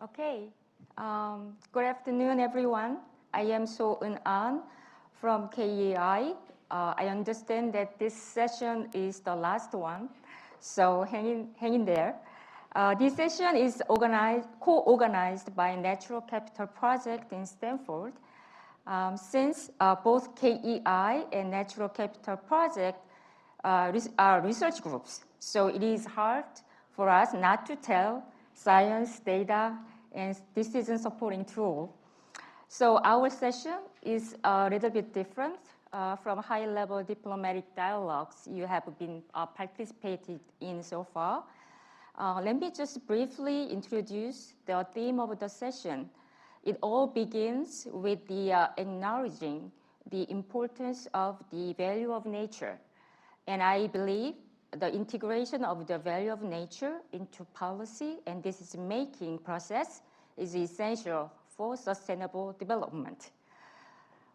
Okay. Good afternoon, everyone. I am SoEun Ahn from KEI. I understand that this session is the last one, so hang in there. This session is co-organized by Natural Capital Project in Stanford. Since both KEI and Natural Capital Project are research groups, so it is hard for us not to tell science, data, and decision supporting tool. So our session is a little bit different from high-level diplomatic dialogues you have been participated in so far. Let me just briefly introduce the theme of the session. It all begins with the acknowledging the importance of the value of nature. And I believe the integration of the value of nature into policy and decision-making process is essential for sustainable development.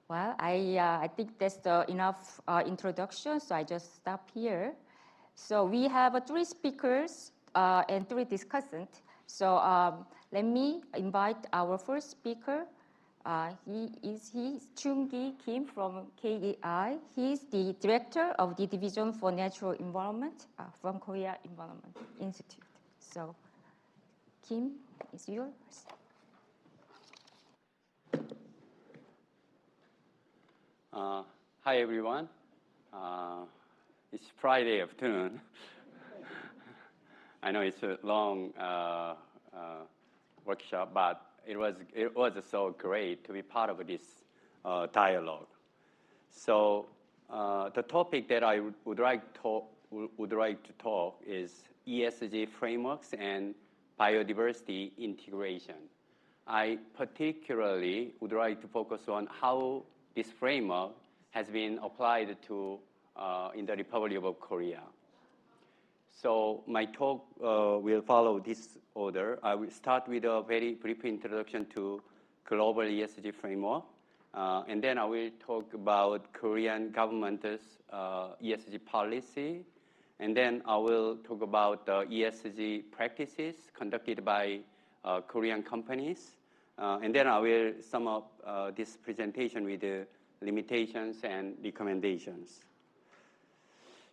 Well, I think that's enough introduction, so I just stop here. So we have 3 speakers and 3 discussants. So let me invite our first speaker. He's Choong-Ki Kim from KEI. He's the director of the Division for Natural Environment from Korea Environment Institute. So, Kim, it's yours. Hi, everyone. It's Friday afternoon. I know it's a long workshop, but it was so great to be part of this dialogue. So the topic that I would like to talk is ESG frameworks and biodiversity integration. I particularly would like to focus on how this framework has been applied to in the Republic of Korea. So my talk will follow this order. I will start with a very brief introduction to global ESG framework, and then I will talk about Korean government's ESG policy, and then I will talk about the ESG practices conducted by Korean companies, and then I will sum up this presentation with the limitations and recommendations.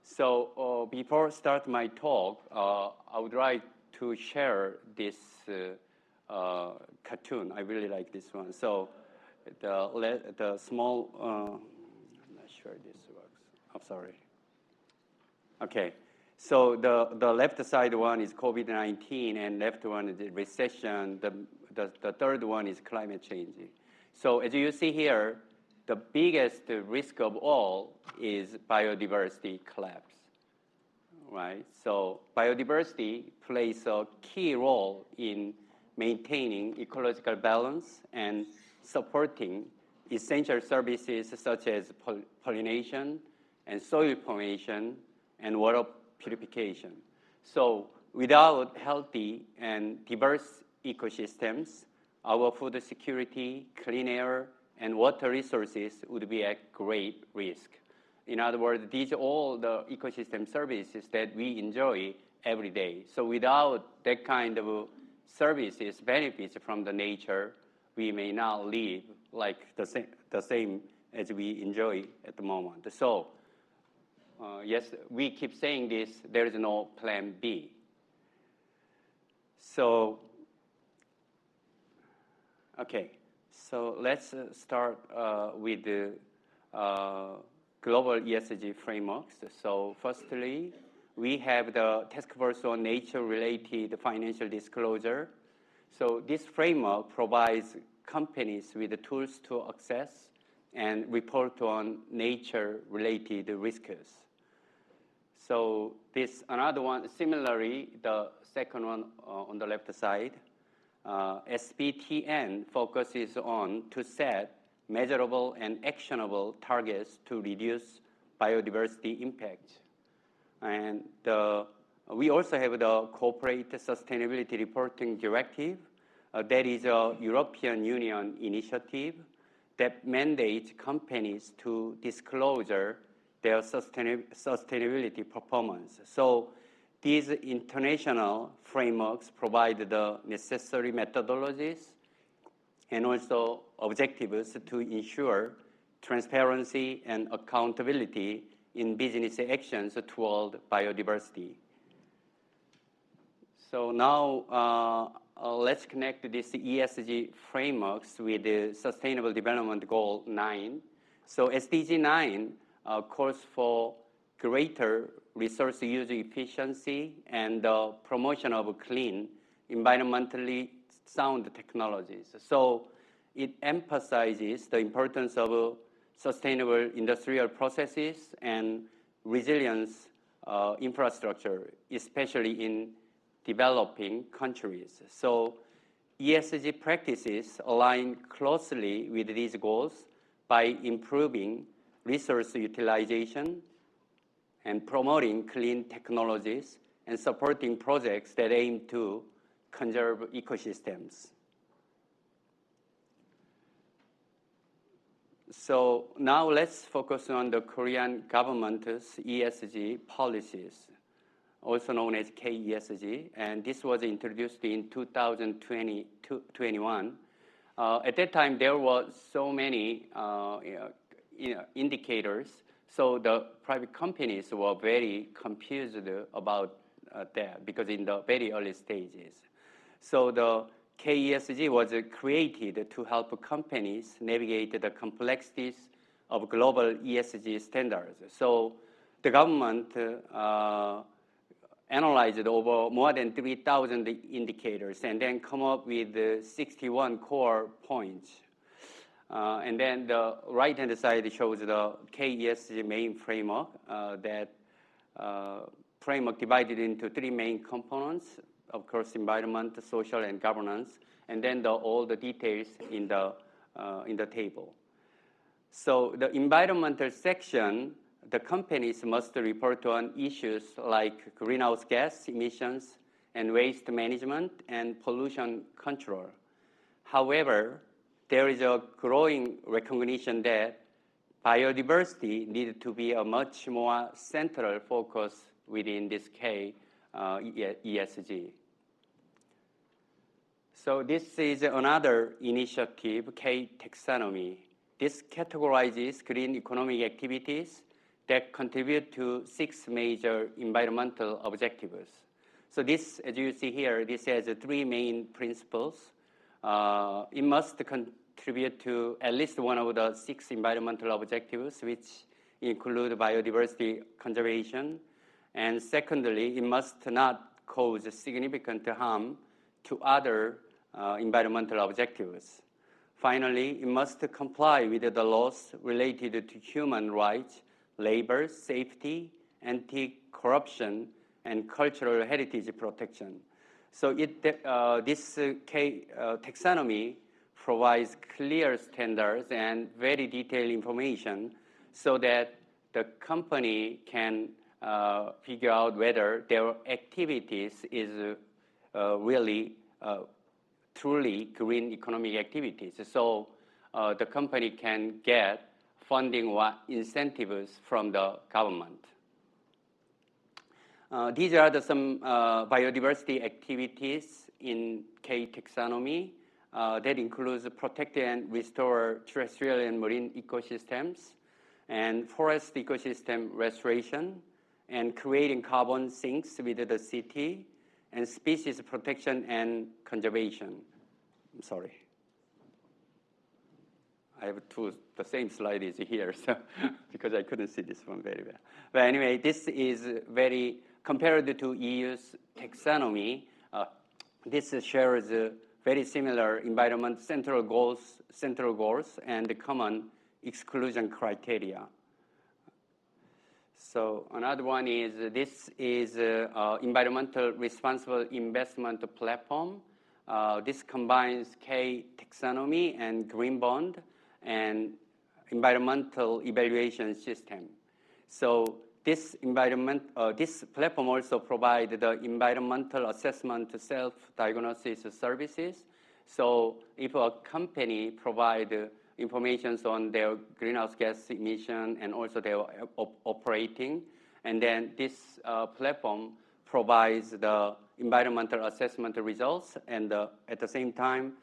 So before I start my talk, I would like to share this cartoon. I really like this one. So the small, I'm not sure this works. I'm sorry. Okay. So the left side one is COVID-19, and left one is the recession. The third one is climate change. So as you see here, the biggest risk of all is biodiversity collapse, right? So biodiversity plays a key role in maintaining ecological balance and supporting essential services such as pollination and soil formation and water purification. So without healthy and diverse ecosystems, our food security, clean air, and water resources would be at great risk. In other words, these are all the ecosystem services that we enjoy every day. So without that kind of services, benefits from the nature, we may not live like the same as we enjoy at the moment. So yes, we keep saying this, there is no plan B. So, okay. So let's start with the global ESG frameworks. So firstly, we have the Task Force on Nature-related Financial Disclosure. So this framework provides companies with the tools to access and report on nature-related risks. So this another one, similarly, the second one on the left side, SBTN focuses on to set measurable and actionable targets to reduce biodiversity impact. And we also have the Corporate Sustainability Reporting Directive. That is a European Union initiative that mandates companies to disclose their sustainability performance. So These international frameworks provide the necessary methodologies and also objectives to ensure transparency and accountability in business actions toward biodiversity. So now let's connect this ESG frameworks with the Sustainable Development Goal 9. So SDG 9 calls for greater resource use efficiency and the promotion of clean, environmentally sound technologies. So it emphasizes the importance of sustainable industrial processes and resilience infrastructure, especially in developing countries. So ESG practices align closely with these goals by improving resource utilization and promoting clean technologies and supporting projects that aim to conserve ecosystems. So now let's focus on the Korean government's ESG policies, also known as KESG, and this was introduced in 2021. At that time, there were so many indicators, so the private companies were very confused about that because in the very early stages. So the KESG was created to help companies navigate the complexities of global ESG standards. So the government analyzed over more than 3,000 indicators and then come up with 61 core points. And then the right-hand side shows the KESG main framework. That framework divided into three main components, of course, environment, social, and governance, and then all the details in the table. So the environmental section, the companies must report on issues like greenhouse gas emissions and waste management and pollution control. However, there is a growing recognition that biodiversity needed to be a much more central focus within this ESG. So this is another initiative, K taxonomy. This categorizes green economic activities that contribute to 6 major environmental objectives. So this, as you see here, this has 3 main principles. It must contribute to at least one of the 6 environmental objectives, which include biodiversity conservation. And secondly, it must not cause significant harm to other environmental objectives. Finally, it must comply with the laws related to human rights, labor, safety, anti-corruption, and cultural heritage protection. So this taxonomy provides clear standards and very detailed information so that the company can figure out whether their activities is really truly green economic activities. So the company can get funding or incentives from the government. These are some biodiversity activities in K taxonomy that includes protect and restore terrestrial and marine ecosystems, and forest ecosystem restoration, and creating carbon sinks within the city, and species protection and conservation. I'm sorry. I have the same slide is here, so because I couldn't see this one very well. But anyway, this is very, compared to EU's taxonomy, this shares very similar environment central goals and the common exclusion criteria. So another one is, this is environmental responsible investment platform. This combines K taxonomy and green bond and environmental evaluation system. So this platform also provides the environmental assessment self-diagnosis services. So if a company provides information on their greenhouse gas emission and also their operating, and then this platform provides the environmental assessment results, and at the same time,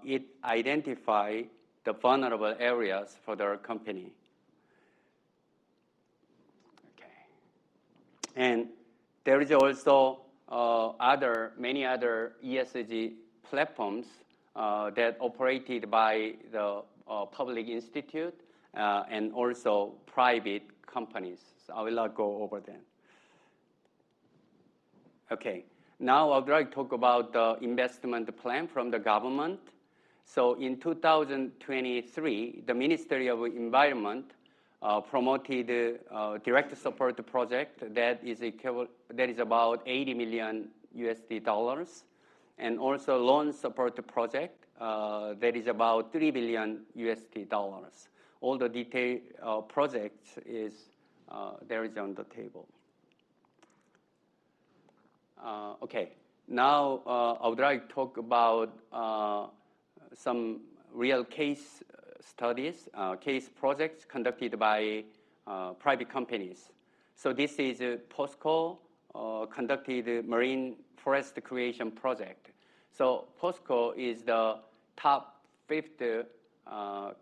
it identifies the vulnerable areas for their company. Okay. And there is also many other ESG platforms that operated by the public institute and also private companies. So I will not go over them. Okay, now I would like to talk about the investment plan from the government. So in 2023, the Ministry of Environment promoted a direct support project that is about $80 million, and also loan support project that is about $3 billion. All the detailed projects is there is on the table. Okay, now I would like to talk about some real case studies, case projects conducted by private companies. So this is POSCO conducted marine forest creation project. So POSCO is the top 5th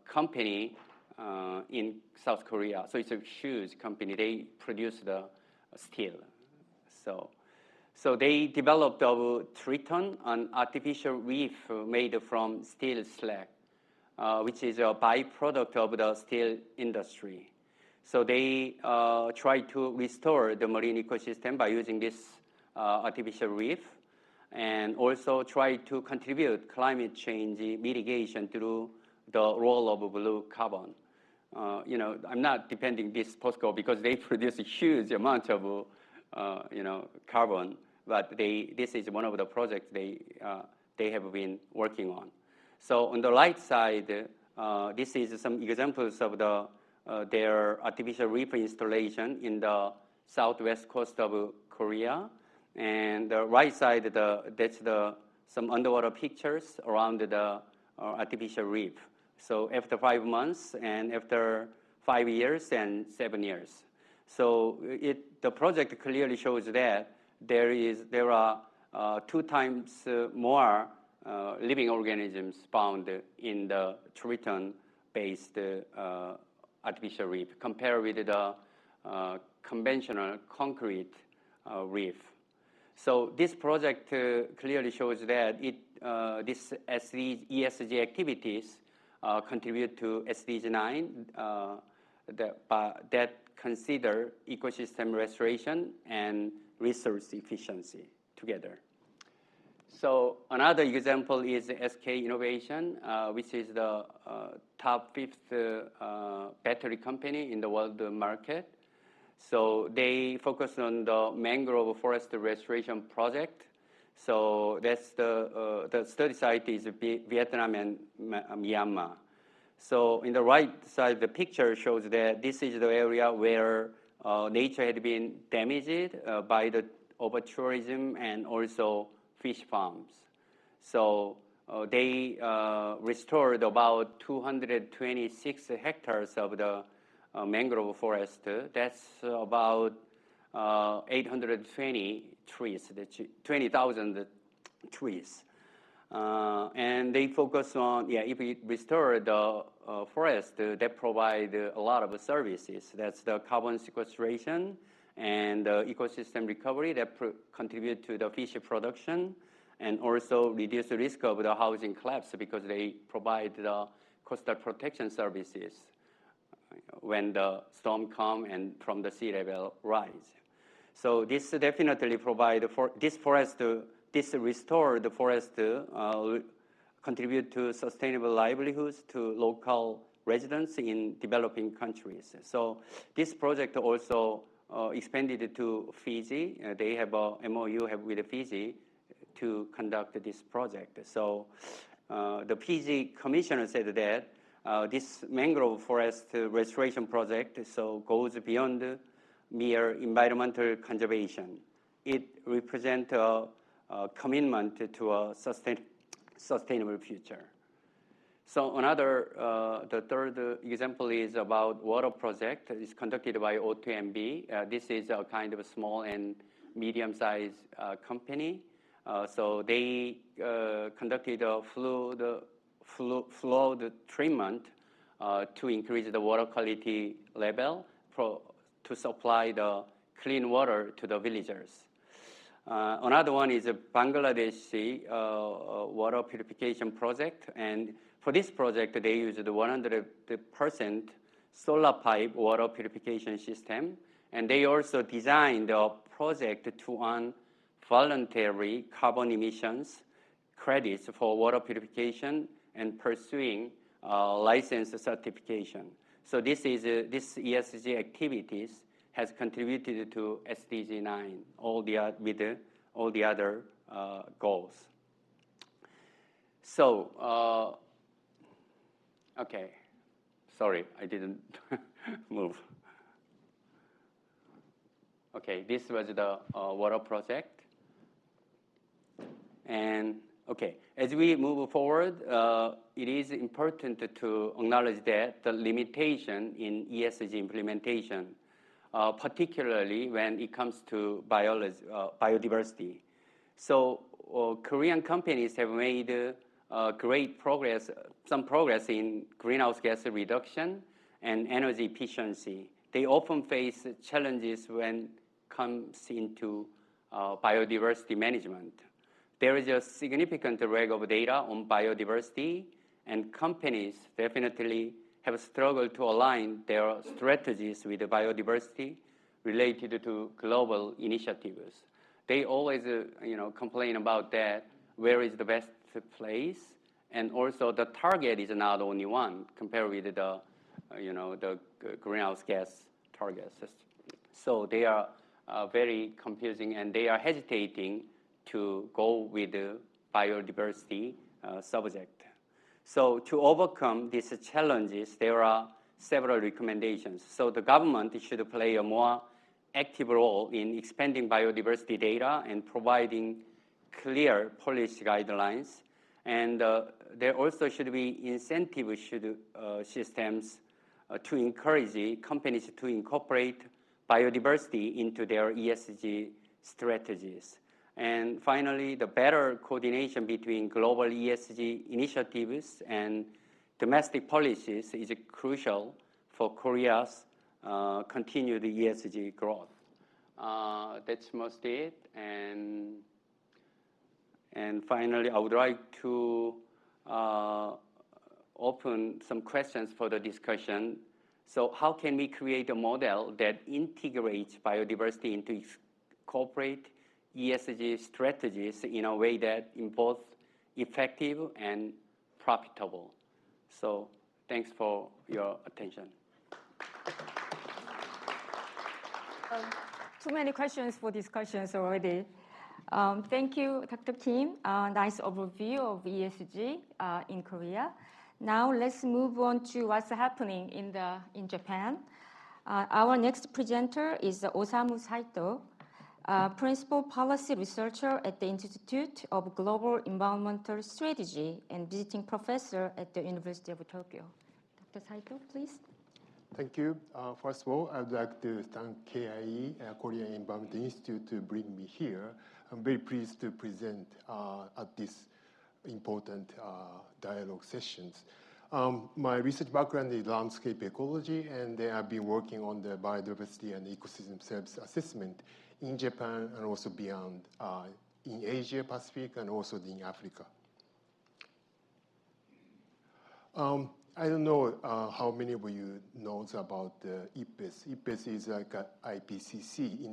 company in South Korea. So it's a huge company. They produce the steel. So they developed a Triton, an artificial reef made from steel slag, which is a byproduct of the steel industry. So they try to restore the marine ecosystem by using this artificial reef, and also try to contribute climate change mitigation through the role of blue carbon. I'm not depending this POSCO because they produce a huge amount of carbon, but this is one of the projects they have been working on. So on the right side, this is some examples of their artificial reef installation in the southwest coast of Korea. And the right side, that's some underwater pictures around the artificial reef. So after 5 months, and after 5 years and 7 years. So the project clearly shows that there are 2 times more living organisms found in the Triton-based artificial reef compared with the conventional concrete reef. So this project clearly shows that this ESG activities contribute to SDG 9 that consider ecosystem restoration and resource efficiency together. So another example is SK Innovation, which is the top 5th battery company in the world market. So they focus on the mangrove forest restoration project. So that's the study site is Vietnam and Myanmar. So in the right side, the picture shows that this is the area where nature had been damaged by the over-tourism and also fish farms. So they restored about 226 hectares of the mangrove forest. That's about 820 trees, 20,000 trees. And they focus on, if we restore the forest, that provide a lot of services. That's the carbon sequestration and the ecosystem recovery that contribute to the fish production, and also reduce the risk of the housing collapse because they provide the coastal protection services when the storm come and from the sea level rise. So this definitely provide for this forest, this restored forest contribute to sustainable livelihoods to local residents in developing countries. So this project also expanded to Fiji. They have a MOU with Fiji to conduct this project. So the Fiji commissioner said that this mangrove forest restoration project goes beyond mere environmental conservation. It represents a commitment to a sustainable future. So the third example is about water project. It's conducted by O2MB. This is a kind of a small and medium-sized company. So they conducted a flood treatment to increase the water quality level to supply the clean water to the villagers. Another one is a Bangladeshi water purification project. And for this project, they used the 100% solar pipe water purification system. And they also designed a project to earn voluntary carbon emissions credits for water purification and pursuing license certification. So this ESG activities has contributed to SDG 9, with all the other goals. So, okay, sorry, I didn't move. Okay, this was the water project. And okay, as we move forward, it is important to acknowledge that the limitation in ESG implementation, particularly when it comes to biodiversity. So Korean companies have made great progress, some progress in greenhouse gas reduction and energy efficiency. They often face challenges when it comes into biodiversity management. There is a significant lack of data on biodiversity, and companies definitely have struggled to align their strategies with the biodiversity related to global initiatives. They always complain about that, where is the best place, and also the target is not only one compared with the greenhouse gas targets. So they are very confusing, and they are hesitating to go with the biodiversity subject. So to overcome these challenges, there are several recommendations. So the government should play a more active role in expanding biodiversity data and providing clear policy guidelines. And there also should be incentive systems to encourage companies to incorporate biodiversity into their ESG strategies. And finally, the better coordination between global ESG initiatives and domestic policies is crucial for Korea's continued ESG growth. That's mostly it. And finally, I would like to open some questions for the discussion. So how can we create a model that integrates biodiversity into corporate ESG strategies in a way that is both effective and profitable? So thanks for your attention. Too many questions for discussions already. Thank you, Dr. Kim. Nice overview of ESG in Korea. Now let's move on to what's happening in Japan. Our next presenter is Osamu Saito, Principal Policy Researcher at the Institute of Global Environmental Strategy and visiting professor at the University of Tokyo. Dr. Saito, please. Thank you. First of all, I would like to thank KIE, Korean Environmental Institute, to bring me here. I'm very pleased to present at this important dialogue sessions. My research background is landscape ecology, and I've been working on the biodiversity and ecosystem service assessment in Japan and also beyond, in Asia Pacific and also in Africa. I don't know how many of you knows about the IPBES. IPBES is like a IPCC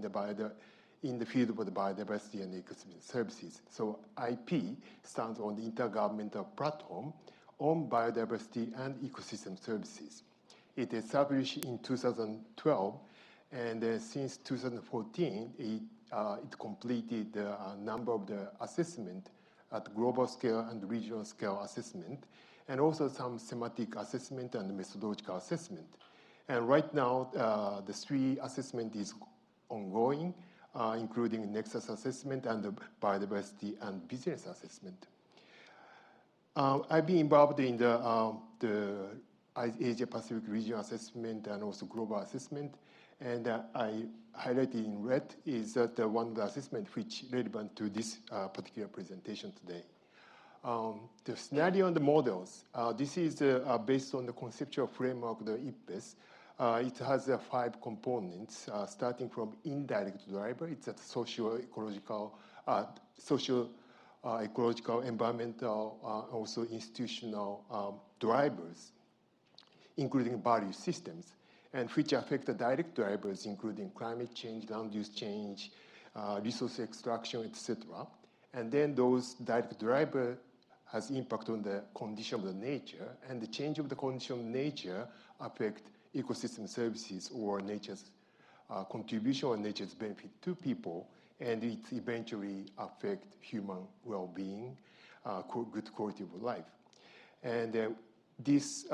in the field of the biodiversity and ecosystem services. So IP stands on the Intergovernmental Platform on Biodiversity and Ecosystem Services. It established in 2012, and since 2014, it completed a number of the assessment at global scale and regional scale assessment, and also some thematic assessment and methodological assessment. And right now, the 3 assessment is ongoing, including Nexus assessment and the biodiversity and business assessment. I've been involved in the Asia Pacific regional assessment and also global assessment. And I highlighted in red is that one of the assessment which relevant to this particular presentation today. The scenario and the models, this is based on the conceptual framework of the IPBES. It has 5 components, starting from indirect driver. It's a ecological, environmental, also institutional drivers, including value systems, and which affect the direct drivers, including climate change, land use change, resource extraction, etc. And then those direct drivers has impact on the condition of the nature, and the change of the condition of nature affect ecosystem services or nature's contribution or nature's benefit to people, and it eventually affect human well-being, good quality of life. And this,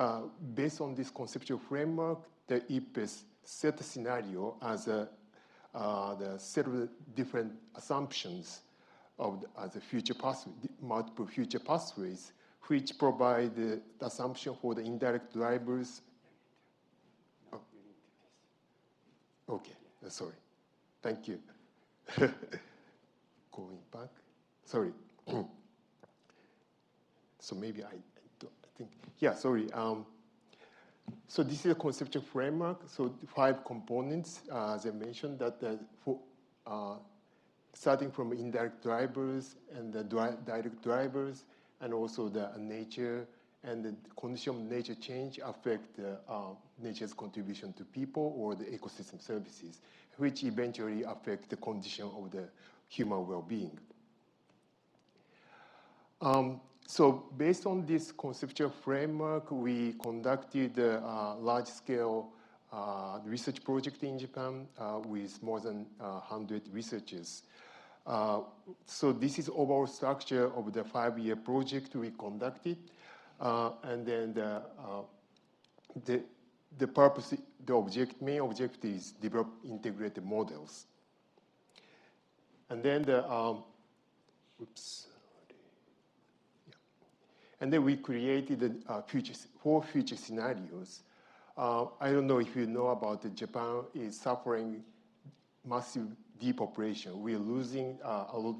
based on this conceptual framework, the IPBES set a scenario as the set of different assumptions of as a future pathway, multiple future pathways, which provide the assumption for the indirect drivers. Oh. Okay, sorry. Thank you. Going back. Sorry. So maybe I think, yeah, sorry. So this is a conceptual framework. So 5 components, as I mentioned, that starting from indirect drivers and the direct drivers, and also the nature and the condition of nature change affect nature's contribution to people or the ecosystem services, which eventually affect the condition of the human well-being. So based on this conceptual framework, we conducted a large-scale research project in Japan with more than 100 researchers. So this is overall structure of the 5-year project we conducted. And then the purpose, the main objective is develop integrated models. And then and then we created 4 future scenarios. I don't know if you know about it, Japan is suffering massive depopulation. We're losing a lot,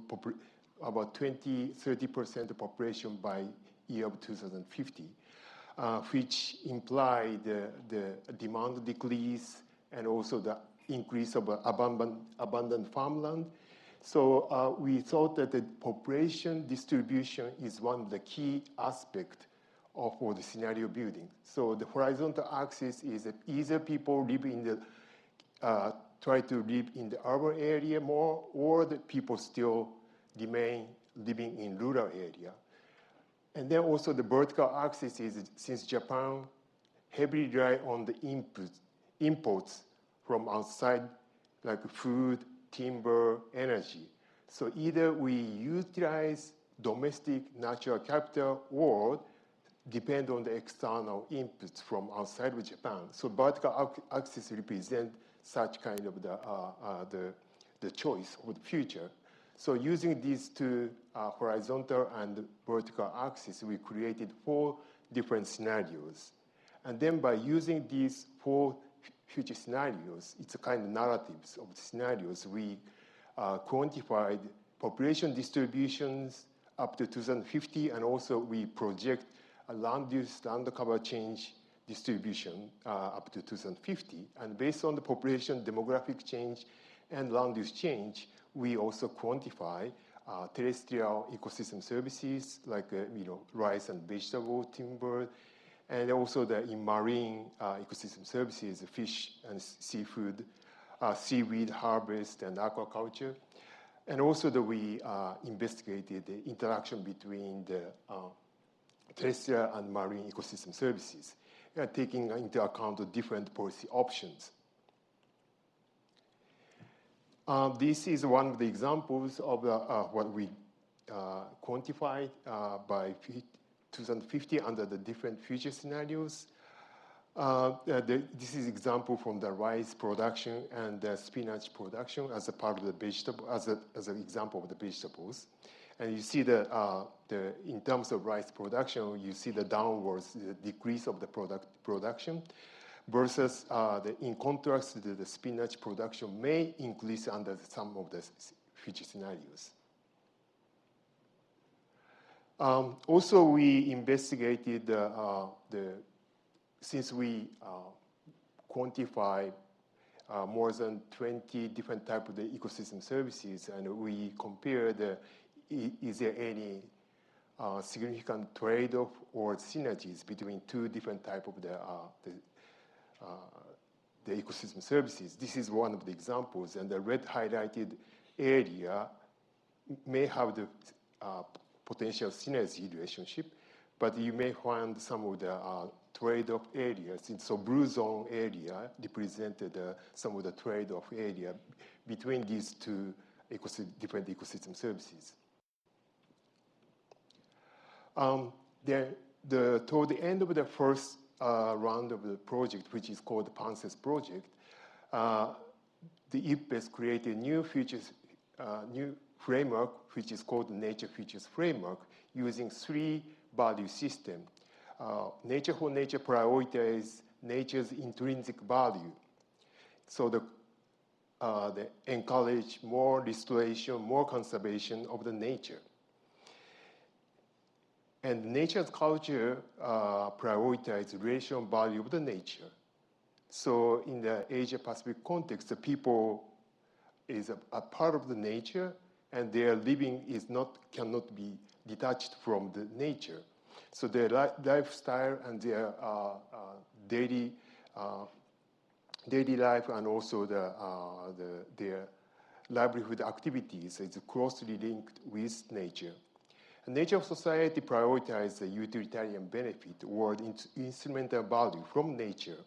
about 20-30% of population by year of 2050, which imply the demand decrease and also the increase of abundant farmland. So we thought that the population distribution is one of the key aspects for the scenario building. So the horizontal axis is that either people live in the try to live in the urban area more, or the people still remain living in rural area. And then also the vertical axis is, since Japan heavily rely on the imports from outside, like food, timber, energy. So either we utilize domestic natural capital or depend on the external inputs from outside of Japan. So vertical axis represent such kind of the choice of the future. So using these 2 horizontal and vertical axes, we created 4 different scenarios. And then by using these 4 future scenarios, it's a kind of narratives of the scenarios. We quantified population distributions up to 2050, and also we project a land use, land cover change distribution up to 2050. And based on the population demographic change and land use change, we also quantify terrestrial ecosystem services like rice and vegetable, timber, and also in marine ecosystem services, fish and seafood, seaweed harvest and aquaculture. And also we investigated the interaction between the terrestrial and marine ecosystem services, taking into account the different policy options. This is one of the examples of what we quantified by 2050 under the different future scenarios. This is example from the rice production and the spinach production as a part of the vegetable, as an example of the vegetables. And you see in terms of rice production, you see the downwards the decrease of the production. versus in contrast, the spinach production may increase under some of the future scenarios. Also, we investigated since we quantify more than 20 different types of the ecosystem services, and we compared is there any significant trade-off or synergies between two different types of the ecosystem services. This is one of the examples, and the red highlighted area may have the potential synergy relationship, but you may find some of the trade-off areas. So blue zone area represented some of the trade-off area between these two different ecosystem services. Toward the end of the first round of the project, which is called the Panelists project, the IPBES created new framework, which is called the Nature Futures Framework, using 3 value systems. Nature for nature prioritizes nature's intrinsic value. So they encourage more restoration, more conservation of the nature. And nature's culture prioritizes relation value of the nature. So in the Asia-Pacific context, the people is a part of the nature, and their living cannot be detached from the nature. So their lifestyle and their daily life, and also their livelihood activities is closely linked with nature. And nature of society prioritizes the utilitarian benefit or instrumental value from nature.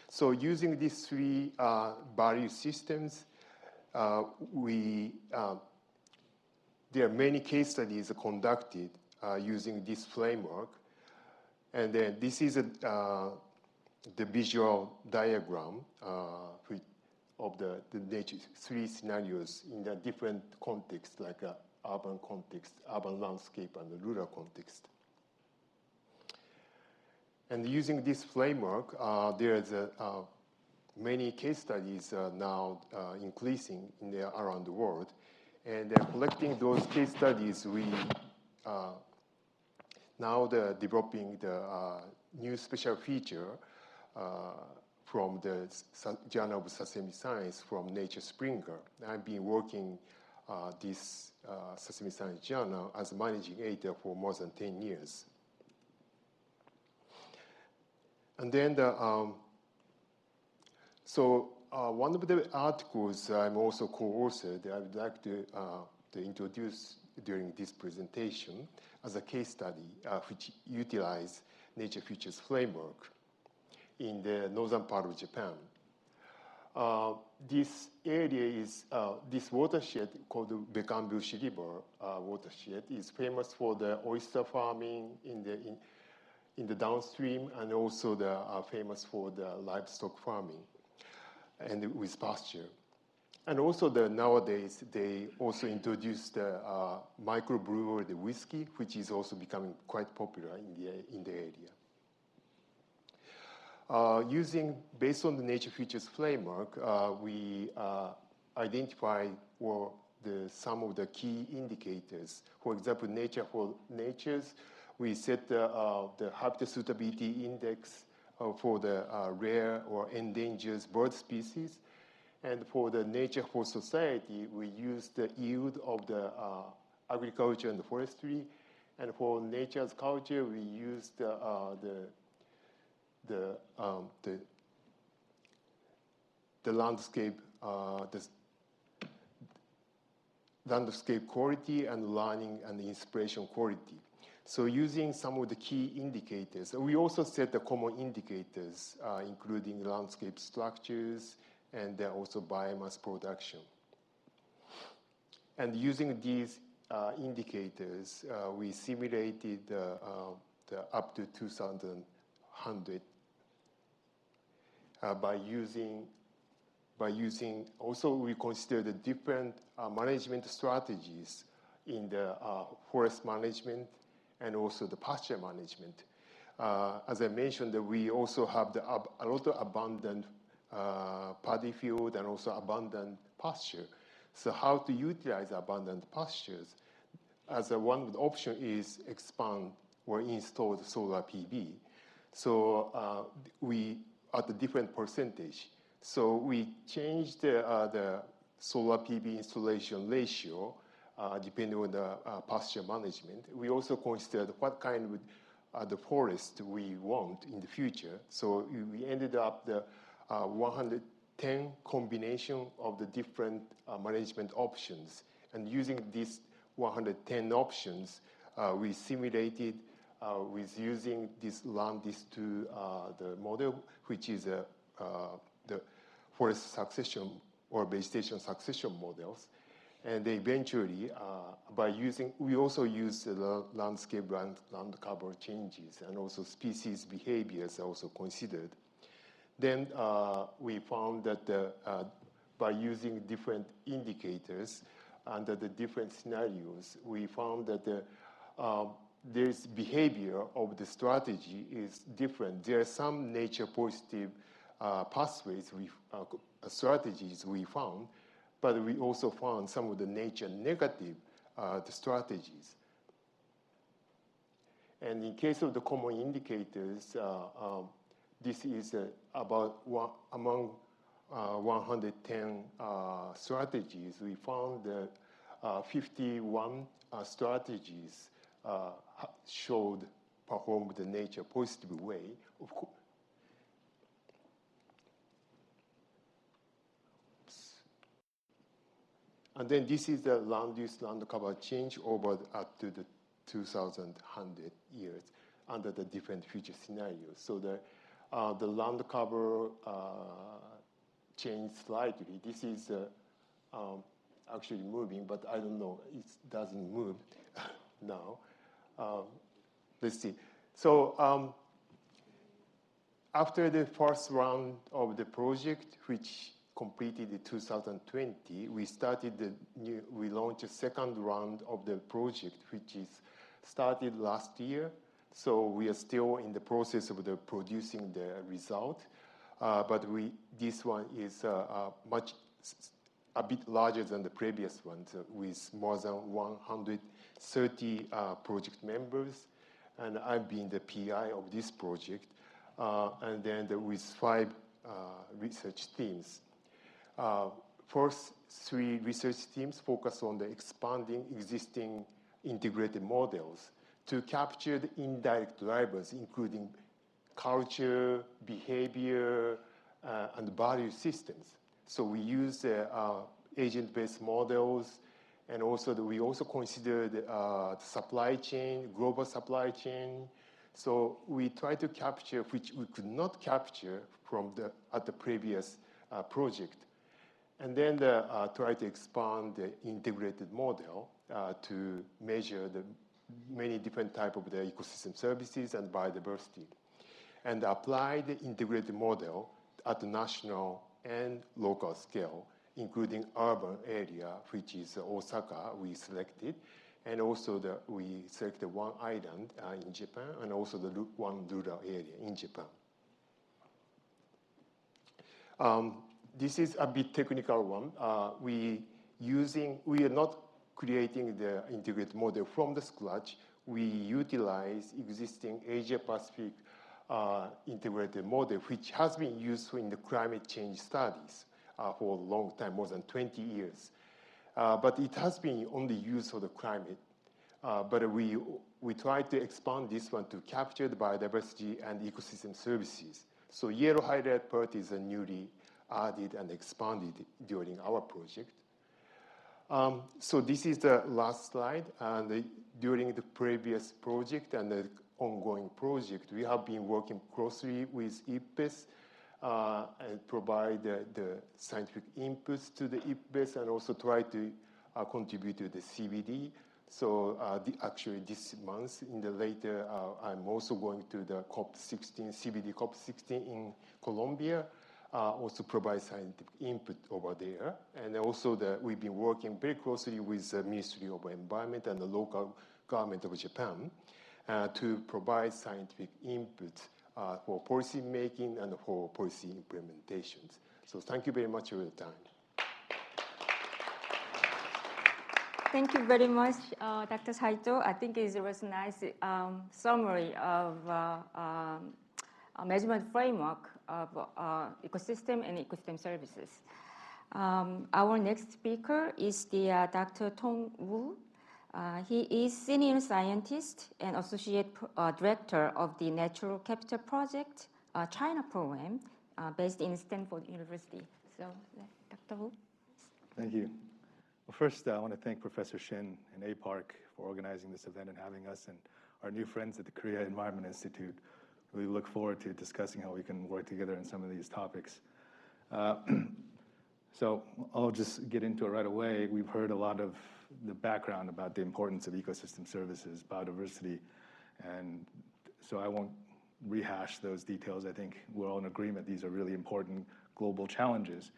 So using these 3 value systems, there are many case studies conducted using this framework. And then this is the visual diagram of the nature 3 scenarios in the different contexts, like urban context, urban landscape, and the rural context. And using this framework, there's many case studies now increasing around the world. And collecting those case studies, we now developing the new special feature from the Journal of Sesame Science from Nature Springer. I've been working this Sesame Science journal as a managing editor for more than 10 years. And then one of the articles I'm also co-authored, I would like to introduce during this presentation as a case study which utilizes Nature Futures Framework in the northern part of Japan. This area is, this watershed called the Bekanbushi River watershed is famous for the oyster farming in the downstream, and also famous for the livestock farming and with pasture. And also nowadays, they also introduced the microbrewery, the whiskey, which is also becoming quite popular in the area. Based on the Nature Futures Framework, we identify some of the key indicators. For example, nature for natures, we set the habitat suitability index for the rare or endangered bird species. And for the nature for society, we use the yield of the agriculture and forestry. And for nature's culture, we use the landscape, landscape quality and learning and inspiration quality. So using some of the key indicators, we also set the common indicators, including landscape structures and also biomass production. And using these indicators, we simulated up to 2100 by using also we consider the different management strategies in the forest management and also the pasture management. as I mentioned, we also have a lot of abundant paddy field and also abundant pasture. So how to utilize abundant pastures? As one option is expand or install the solar PV. So we at a different percentage. So we changed the solar PV installation ratio depending on the pasture management. We also considered what kind of the forest we want in the future. So we ended up the 110 combination of the different management options. And using these 110 options, we simulated with using this land-2 the model, which is the forest succession or vegetation succession models. And eventually, we also use the landscape land cover changes, and also species behaviors are also considered. Then we found that by using different indicators under the different scenarios, we found that this behavior of the strategy is different. There are some nature positive pathways, strategies we found, but we also found some of the nature negative the strategies. And in case of the common indicators, this is about among 110 strategies. We found that 51 strategies performed the nature positive way. Of course. And then this is the land use land cover change over up to the 2100 years under the different future scenarios. So the land cover changed slightly. This is actually moving, but I don't know, it doesn't move now. Let's see. So after the first round of the project, which completed in 2020, we launched a second round of the project, which is started last year. So we are still in the process of producing the result. But this one is a bit larger than the previous one, with more than 130 project members. And I've been the PI of this project. And then with 5 research teams. First 3 research teams focus on the expanding existing integrated models to capture the indirect drivers, including culture, behavior, and value systems. So we use agent-based models, and also we also consider the supply chain, global supply chain. So we try to capture, which we could not capture at the previous project. And then try to expand the integrated model to measure the many different types of the ecosystem services and biodiversity. And apply the integrated model at the national and local scale, including urban area, which is Osaka, we selected. And also we selected one island in Japan, and also the one rural area in Japan. This is a bit technical one. We are not creating the integrated model from the scratch. We utilize existing Asia-Pacific integrated model, which has been used in the climate change studies for a long time, more than 20 years. But it has been only used for the climate. But we try to expand this one to capture the biodiversity and ecosystem services. So yellow highlighted part is a newly added and expanded during our project. So this is the last slide. And during the previous project and the ongoing project, we have been working closely with IPBES and provide the scientific inputs to the IPBES, and also try to contribute to the CBD. So actually this month, in the later, I'm also going to the COP16, CBD COP16 in Colombia, also provide scientific input over there. And also we've been working very closely with the Ministry of Environment and the local government of Japan. to provide scientific input for policy making and for policy implementations. So thank you very much for your time. Thank you very much, Dr. Saito. I think it was a nice summary of a measurement framework of ecosystem and ecosystem services. Our next speaker is the Dr. Tong Wu. He is senior scientist and associate director of the Natural Capital Project China program based in Stanford University. So, Dr. Wu. Thank you. Well, first, I want to thank Professor Shin and APARC for organizing this event and having us and our new friends at the Korea Environment Institute. We look forward to discussing how we can work together on some of these topics. So I'll just get into it right away. We've heard a lot of the background about the importance of ecosystem services, biodiversity, and so I won't rehash those details. I think we're all in agreement these are really important global challenges.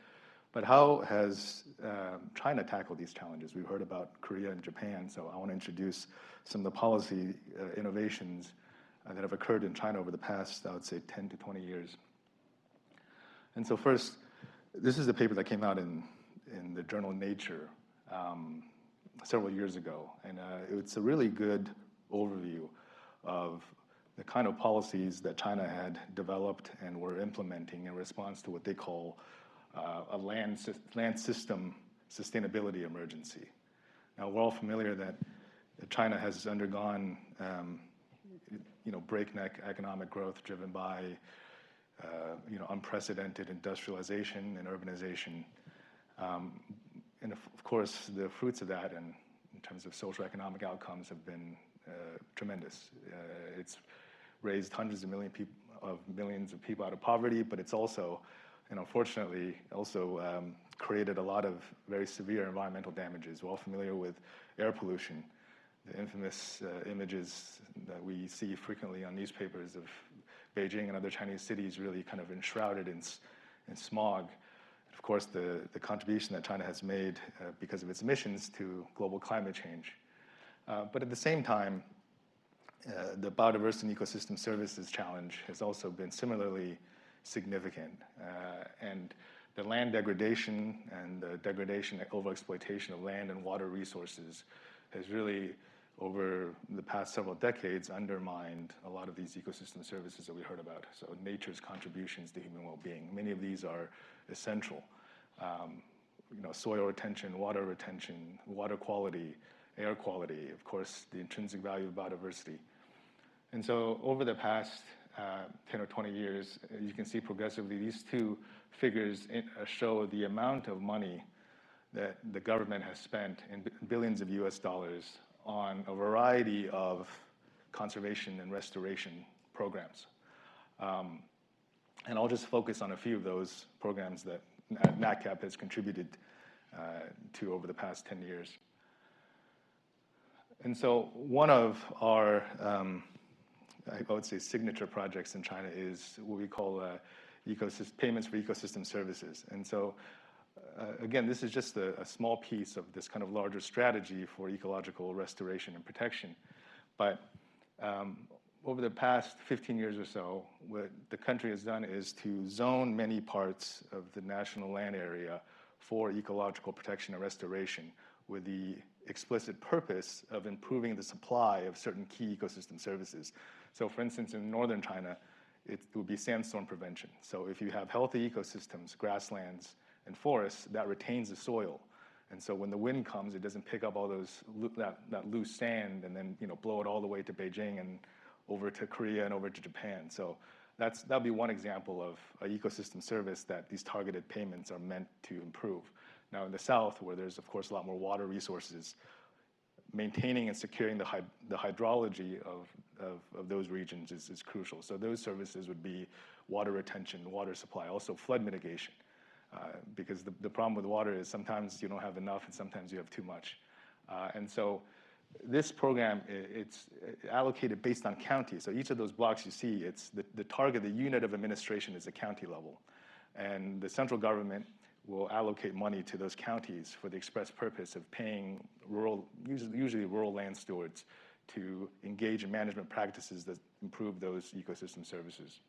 But how has China tackled these challenges? We've heard about Korea and Japan, so I want to introduce some of the policy innovations that have occurred in China over the past, I would say, 10 to 20 years. And so first, this is a paper that came out in the journal Nature several years ago, and it's a really good overview of the kind of policies that China had developed and were implementing in response to what they call a land system sustainability emergency. Now, we're all familiar that China has undergone breakneck economic growth driven by unprecedented industrialization and urbanization. And of course, the fruits of that and in terms of social economic outcomes have been tremendous. It's raised hundreds of millions of people out of poverty, but it's also, and unfortunately, also created a lot of very severe environmental damages. We're all familiar with air pollution, the infamous images that we see frequently on newspapers of Beijing and other Chinese cities really kind of enshrouded in smog. Of course, the contribution that China has made because of its emissions to global climate change. But at the same time, the biodiversity and ecosystem services challenge has also been similarly significant. And the land degradation and the degradation and overexploitation of land and water resources has really, over the past several decades, undermined a lot of these ecosystem services that we heard about. So nature's contributions to human well-being. Many of these are essential. Soil retention, water quality, air quality, of course, the intrinsic value of biodiversity. And so over the past 10 or 20 years, you can see progressively these two figures show the amount of money that the government has spent in billions of US dollars on a variety of conservation and restoration programs. And I'll just focus on a few of those programs that NatCap has contributed to over the past 10 years. And so one of our, I would say, signature projects in China is what we call payments for ecosystem services. And so, again, this is just a small piece of this kind of larger strategy for ecological restoration and protection. But over the past 15 years or so, what the country has done is to zone many parts of the national land area for ecological protection and restoration with the explicit purpose of improving the supply of certain key ecosystem services. So for instance, in northern China, it would be sandstorm prevention. So if you have healthy ecosystems, grasslands, and forests, that retains the soil. And so when the wind comes, it doesn't pick up all that loose sand and then blow it all the way to Beijing and over to Korea and over to Japan. So that'll be one example of an ecosystem service that these targeted payments are meant to improve. Now in the south, where there's of course a lot more water resources, maintaining and securing the hydrology of those regions is crucial. So those services would be water retention, water supply, also flood mitigation. Because the problem with water is sometimes you don't have enough and sometimes you have too much. And so this program, it's allocated based on county. So each of those blocks you see, it's the target, the unit of administration is the county level. And the central government will allocate money to those counties for the express purpose of paying usually rural land stewards to engage in management practices that improve those ecosystem services.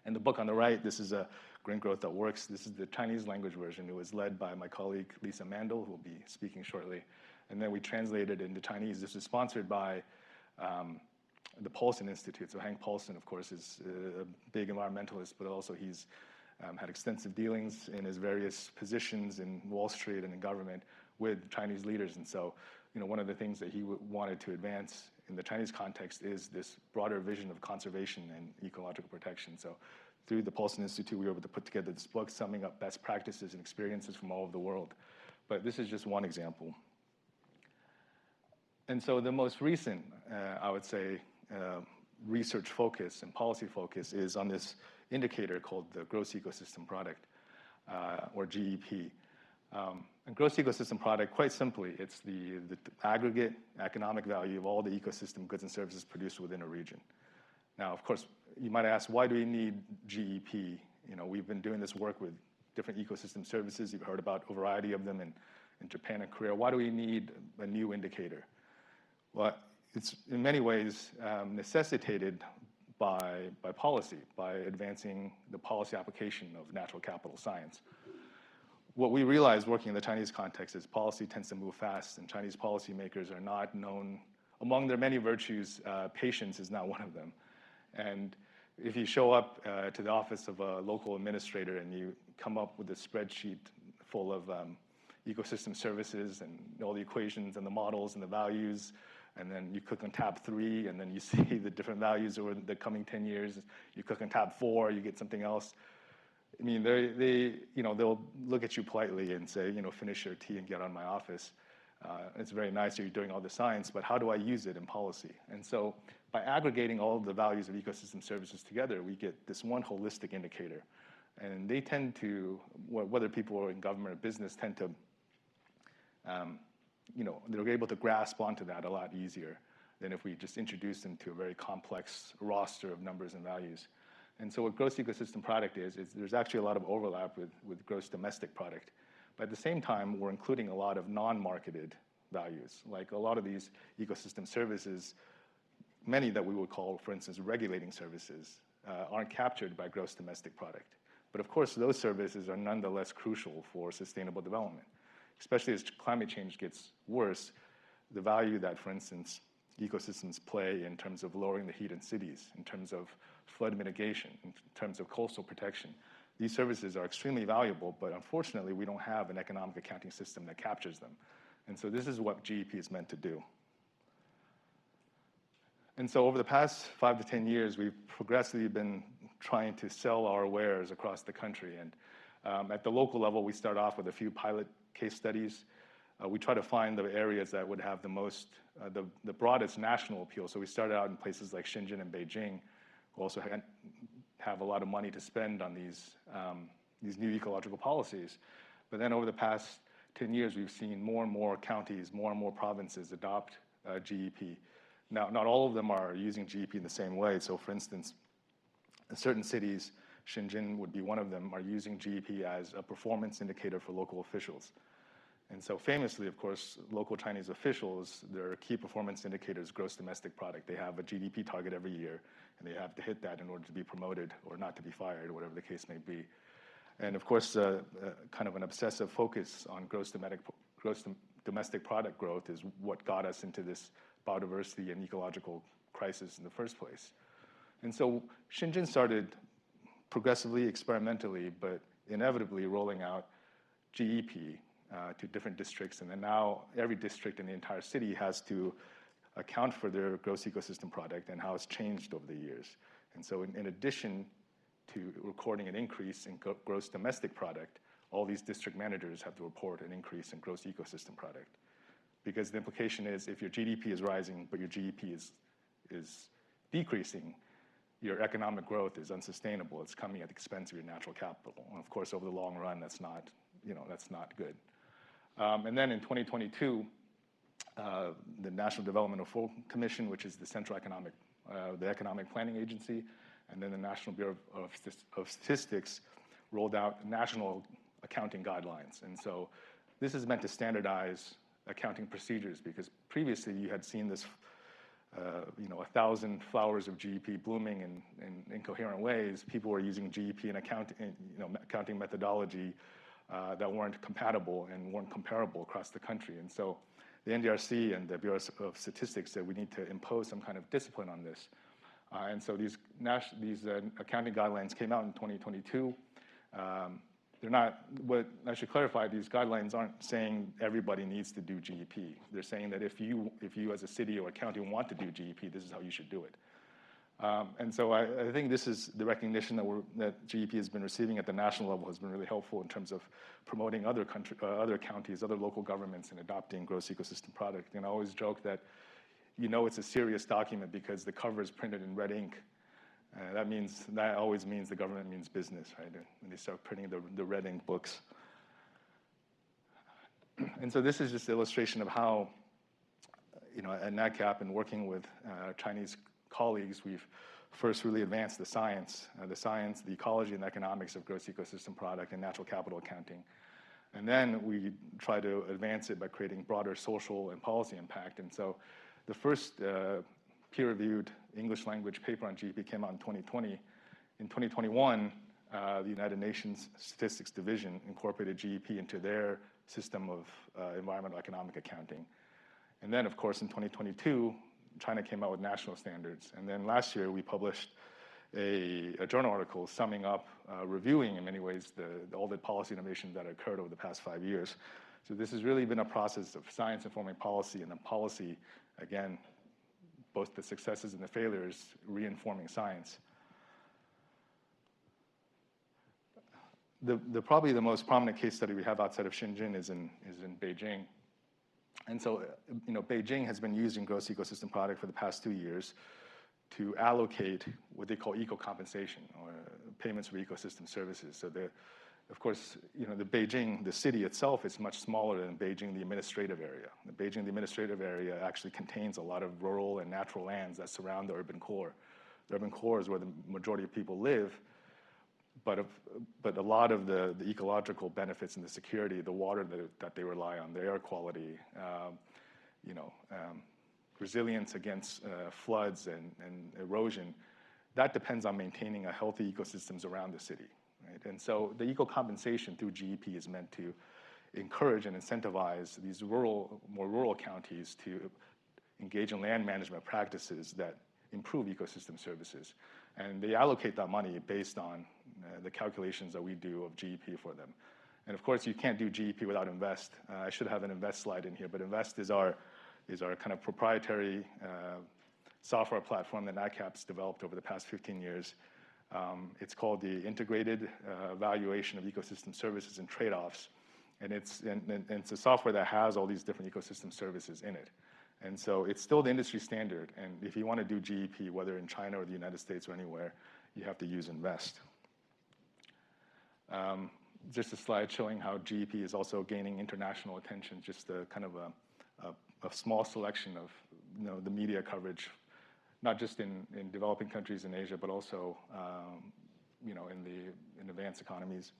And the book on the right, this is a Green Growth That Works. This is the Chinese language version. It was led by my colleague, Lisa Mandle, who will be speaking shortly. And then we translated it into Chinese. This is sponsored by the Paulson Institute. So Hank Paulson, of course, is a big environmentalist, but also he's had extensive dealings in his various positions in Wall Street and in government with Chinese leaders. And so, one of the things that he wanted to advance in the Chinese context is this broader vision of conservation and ecological protection. So through the Paulson Institute, we were able to put together this book summing up best practices and experiences from all over the world. But this is just one example. And so the most recent, I would say, research focus and policy focus is on this indicator called the Gross Ecosystem Product, or GEP. And gross ecosystem product, quite simply, it's the aggregate economic value of all the ecosystem goods and services produced within a region. Now, of course, you might ask, why do we need GEP? We've been doing this work with different ecosystem services. You've heard about a variety of them in Japan and Korea. Why do we need a new indicator? Well, it's in many ways necessitated by policy, by advancing the policy application of natural capital science. What we realize working in the Chinese context is policy tends to move fast, and Chinese policymakers are not known. Among their many virtues, patience is not one of them. And if you show up to the office of a local administrator and you come up with a spreadsheet full of ecosystem services and all the equations and the models and the values, and then you click on tab 3, and then you see the different values over the coming 10 years, you click on tab 4, you get something else. I mean, they'll look at you politely and say, finish your tea and get out of my office. It's very nice that you're doing all the science, but how do I use it in policy? And so by aggregating all of the values of ecosystem services together, we get this one holistic indicator. And they tend to, whether people are in government or business, tend to, they're able to grasp onto that a lot easier than if we just introduce them to a very complex roster of numbers and values. And so what gross ecosystem product is there's actually a lot of overlap with gross domestic product. But at the same time, we're including a lot of non-marketed values. Like a lot of these ecosystem services, many that we would call, for instance, regulating services, aren't captured by gross domestic product. But of course, those services are nonetheless crucial for sustainable development. Especially as climate change gets worse, the value that, for instance, ecosystems play in terms of lowering the heat in cities, in terms of flood mitigation, in terms of coastal protection. These services are extremely valuable, but unfortunately, we don't have an economic accounting system that captures them. And so this is what GEP is meant to do. And so over the past 5 to 10 years, we've progressively been trying to sell our wares across the country. And at the local level, we start off with a few pilot case studies. We try to find the areas that would have the most, the broadest national appeal. So we started out in places like Shenzhen and Beijing, who also have a lot of money to spend on these new ecological policies. But then over the past 10 years, we've seen more and more counties, more and more provinces adopt GEP. Now, not all of them are using GEP in the same way. So for instance, in certain cities, Shenzhen would be one of them, are using GEP as a performance indicator for local officials. And so famously, of course, local Chinese officials, their key performance indicator is gross domestic product. They have a GDP target every year, and they have to hit that in order to be promoted or not to be fired, or whatever the case may be. And of course, kind of an obsessive focus on gross domestic product growth is what got us into this biodiversity and ecological crisis in the first place. And so Shenzhen started progressively, experimentally, but inevitably rolling out GEP to different districts. And then now every district in the entire city has to account for their gross ecosystem product and how it's changed over the years. And so in addition to recording an increase in gross domestic product, all these district managers have to report an increase in gross ecosystem product. Because the implication is if your GDP is rising, but your GEP is decreasing, your economic growth is unsustainable. It's coming at the expense of your natural capital. And of course, over the long run, that's not good. And then in 2022, the National Development Reform Commission, which is the central economic planning agency, and then the National Bureau of Statistics rolled out national accounting guidelines. And so this is meant to standardize accounting procedures, because previously you had seen this 1,000 flowers of GEP blooming in incoherent ways, people were using GEP and accounting methodology that weren't compatible and weren't comparable across the country. And so the NDRC and the Bureau of Statistics said we need to impose some kind of discipline on this. And so these accounting guidelines came out in 2022. They're not, what I should clarify, these guidelines aren't saying everybody needs to do GEP. They're saying that if you as a city or a county want to do GEP, this is how you should do it. And so I think this is the recognition that GEP has been receiving at the national level has been really helpful in terms of promoting other counties, other local governments in adopting gross ecosystem product. And I always joke that it's a serious document because the cover is printed in red ink. That always means the government means business, right? When they start printing the red ink books. And so this is just an illustration of how, at NatCap and working with Chinese colleagues, we've first really advanced the science, the ecology and economics of gross ecosystem product and natural capital accounting. And then we try to advance it by creating broader social and policy impact. And so the first peer-reviewed English language paper on GEP came out in 2020. In 2021, the United Nations Statistics Division incorporated GEP into their system of environmental economic accounting. And then, of course, in 2022, China came out with national standards. And then last year, we published a journal article summing up, reviewing in many ways all the policy innovations that occurred over the past 5 years. So this has really been a process of science informing policy, and then policy, again, both the successes and the failures, reinforming science. Probably the most prominent case study we have outside of Shenzhen is in Beijing. And so, Beijing has been using gross ecosystem product for the past 2 years to allocate what they call eco-compensation, or payments for ecosystem services. So of course, the Beijing, the city itself is much smaller than Beijing, the administrative area. The Beijing, the administrative area actually contains a lot of rural and natural lands that surround the urban core. The urban core is where the majority of people live, but a lot of the ecological benefits and the security, the water that they rely on, the air quality, resilience against floods and erosion, that depends on maintaining a healthy ecosystems around the city. Right? And so the eco-compensation through GEP is meant to encourage and incentivize these more rural counties to engage in land management practices that improve ecosystem services. And they allocate that money based on the calculations that we do of GEP for them. And of course, you can't do GEP without Invest. I should have an Invest slide in here, but Invest is our kind of proprietary software platform that NatCap's developed over the past 15 years. It's called the Integrated Evaluation of Ecosystem Services and Trade-offs. And it's a software that has all these different ecosystem services in it. And so it's still the industry standard. And if you want to do GEP, whether in China or the United States or anywhere, you have to use Invest. Just a slide showing how GEP is also gaining international attention, just a kind of a small selection of the media coverage, not just in developing countries in Asia, but also in advanced economies.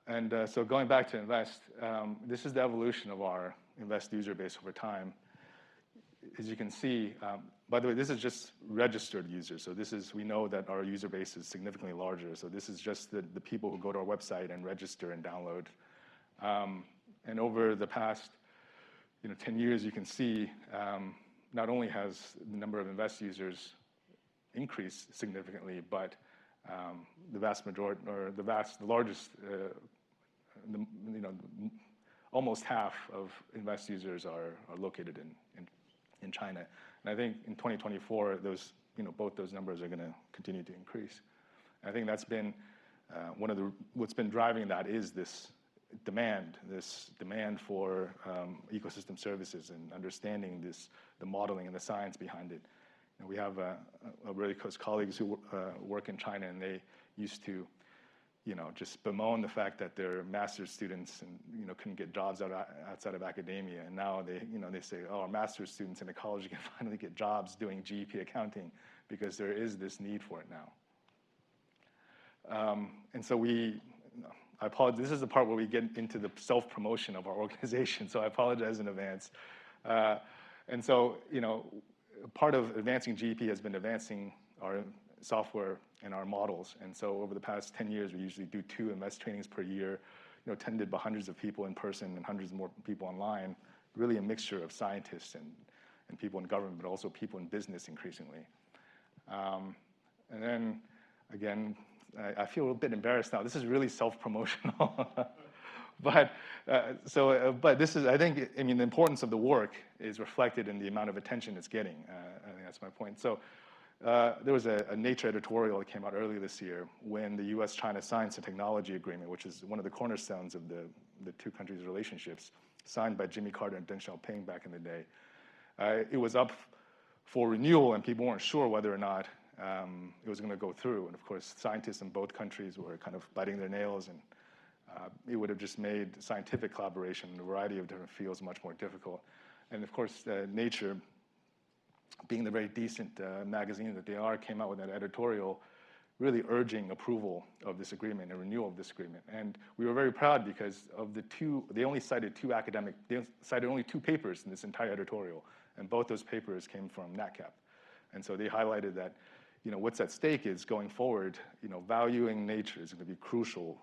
And so going back to Invest, this is the evolution of our Invest user base over time. As you can see, by the way, this is just registered users. So we know that our user base is significantly larger. So this is just the people who go to our website and register and download. And over the past 10 years, you can see not only has the number of Invest users increased significantly, but the vast majority, or the largest, almost half of Invest users are located in China. And I think in 2024, both those numbers are going to continue to increase. And I think that's been what's been driving that is this demand for ecosystem services and understanding the modeling and the science behind it. And we have really close colleagues who work in China, and they used to just bemoan the fact that their master's students and couldn't get jobs outside of academia, and now they say, oh, our master's students in ecology can finally get jobs doing GEP accounting because there is this need for it now. And so I apologize. This is the part where we get into the self-promotion of our organization, so I apologize in advance. And so, part of advancing GEP has been advancing our software and our models. And so over the past 10 years, we usually do 2 MS trainings per year, attended by hundreds of people in person and hundreds more people online, really a mixture of scientists and people in government, but also people in business increasingly. And then, again, I feel a bit embarrassed now. This is really self-promotional. But this is, I think, the importance of the work is reflected in the amount of attention it's getting. I think that's my point. So there was a Nature editorial that came out earlier this year when the US-China Science and Technology Agreement, which is one of the cornerstones of the 2 countries' relationships, signed by Jimmy Carter and Deng Xiaoping back in the day. It was up for renewal, and people weren't sure whether or not it was going to go through. And of course, scientists in both countries were kind of biting their nails, and it would have just made scientific collaboration in a variety of different fields much more difficult. And of course, Nature, being the very decent magazine that they are, came out with an editorial really urging approval of this agreement and renewal of this agreement. And we were very proud because of the 2, they only cited 2 they cited only 2 papers in this entire editorial, and both those papers came from NatCap. And so they highlighted that, what's at stake is going forward, valuing nature is going to be crucial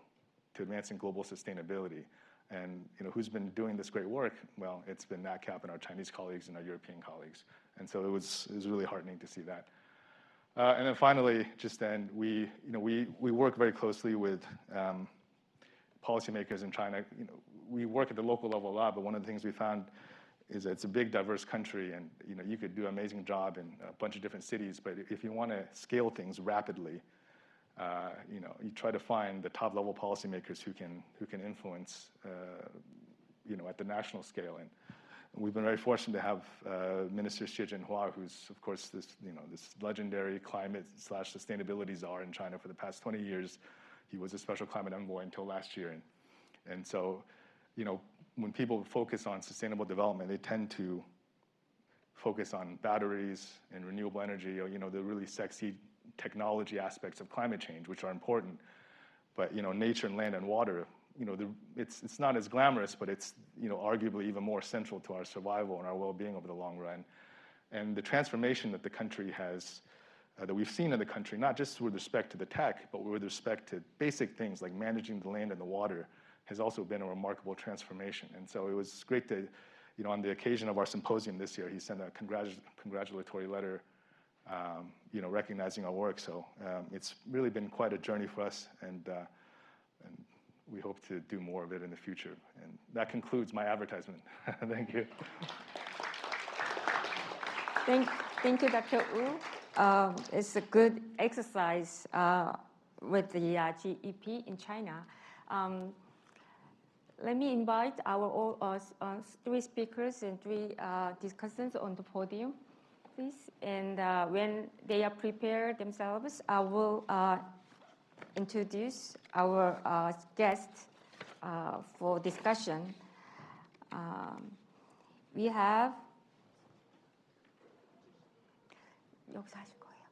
to advancing global sustainability. And who's been doing this great work? Well, it's been NatCap and our Chinese colleagues and our European colleagues. And so it was really heartening to see that. And then finally, just then, we work very closely with policymakers in China. We work at the local level a lot, but one of the things we found is that it's a big, diverse country, and you could do an amazing job in a bunch of different cities, but if you want to scale things rapidly, you try to find the top-level policymakers who can influence, at the national scale. And we've been very fortunate to have Minister Xie Zhenhua, who's, of course, this legendary climate/sustainability czar in China for the past 20 years. He was a special climate envoy until last year. And so, when people focus on sustainable development, they tend to focus on batteries and renewable energy, the really sexy technology aspects of climate change, which are important. But, nature and land and water, it's not as glamorous, but it's, arguably even more central to our survival and our well-being over the long run. And the transformation that the country has, that we've seen in the country, not just with respect to the tech, but with respect to basic things like managing the land and the water, has also been a remarkable transformation. And so it was great to, on the occasion of our symposium this year, he sent a congratulatory letter, recognizing our work. So it's really been quite a journey for us, and we hope to do more of it in the future. And that concludes my advertisement. Thank you. Thank you, Dr. Wu. It's a good exercise with the GEP in China. Let me invite our 3 speakers and 3 discussants on the podium, please. And when they are prepared themselves, I will introduce our guests for discussion. We have 여기서 하실 거예요.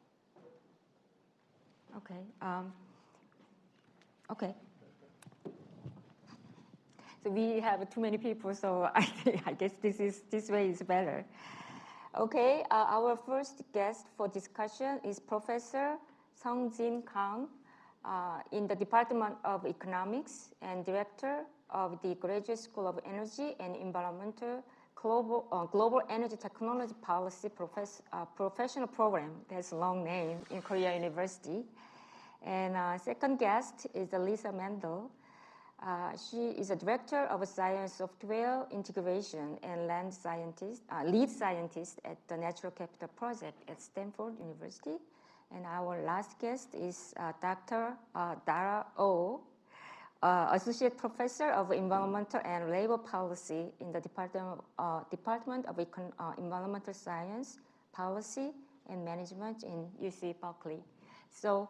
Okay. Okay. So we have too many people, so I guess this way is better. Okay. Our first guest for discussion is Professor Jin Kang in the Department of Economics and Director of the Graduate School of Energy and Environmental Global Energy Technology Policy Professional Program. That's a long name in Korea University. And second guest is Lisa Mandle. She is a Director of Science Software Integration and lead scientist at the Natural Capital Project at Stanford University. And our last guest is Dr. Dara Oh, Associate Professor of Environmental and Labor Policy in the Department of Environmental Science, Policy, and Management in UC Berkeley. So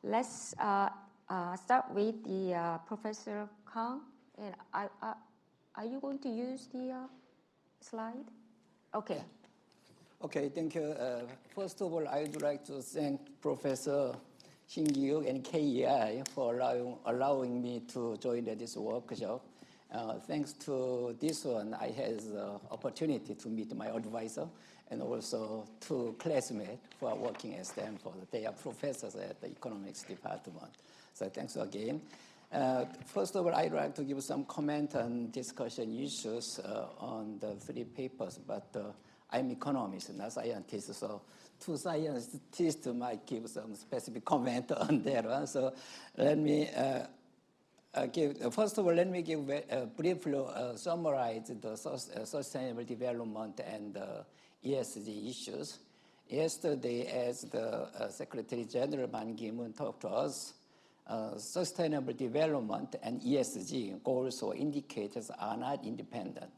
let's start with the Professor Kang. And are you going to use the slide? Okay. Okay, thank you. First of all, I would like to thank Professor Shin Gi and KEI for allowing me to join this workshop. Thanks to this one, I had the opportunity to meet my advisor and also two classmates who are working at Stanford. They are professors at the economics department. So thanks again. First of all, I'd like to give some comment on discussion issues on the three papers, but I'm economist, not scientist, so two scientists might give some specific comment on that one. So let me first of all, let me give briefly summarize the sustainable development and ESG issues. Yesterday, as the Secretary General Ban Ki-moon talked to us, sustainable development and ESG goals or indicators are not independent.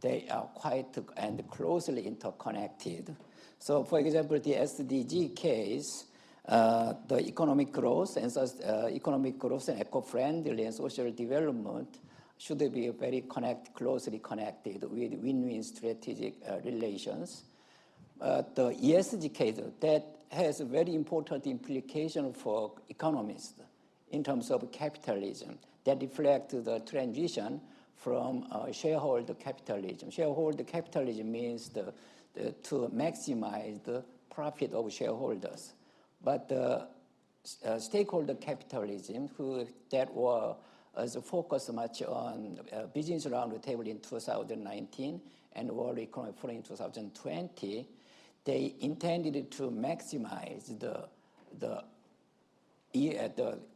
They are quite and closely interconnected. So, for example, the SDG case, the economic growth and eco-friendly and social development should be very closely connected with win-win strategic relations. The ESG case, that has a very important implication for economists in terms of capitalism that reflect the transition from shareholder capitalism. Shareholder capitalism means to maximize the profit of shareholders. But stakeholder capitalism, that was focused much on Business Roundtable in 2019 and World Economic Forum in 2020, they intended to maximize the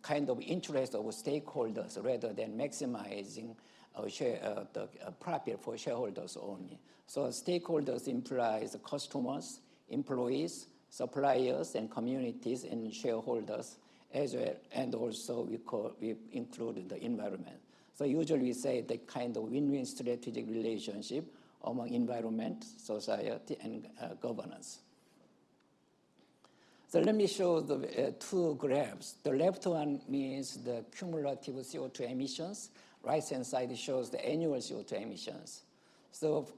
kind of interest of stakeholders rather than maximizing the profit for shareholders only. So stakeholders implies customers, employees, suppliers, and communities and shareholders as well, and also we include the environment. So usually we say the kind of win-win strategic relationship among environment, society, and governance. So let me show the two graphs. The left one means the cumulative CO2 emissions. Right-hand side shows the annual CO2 emissions. So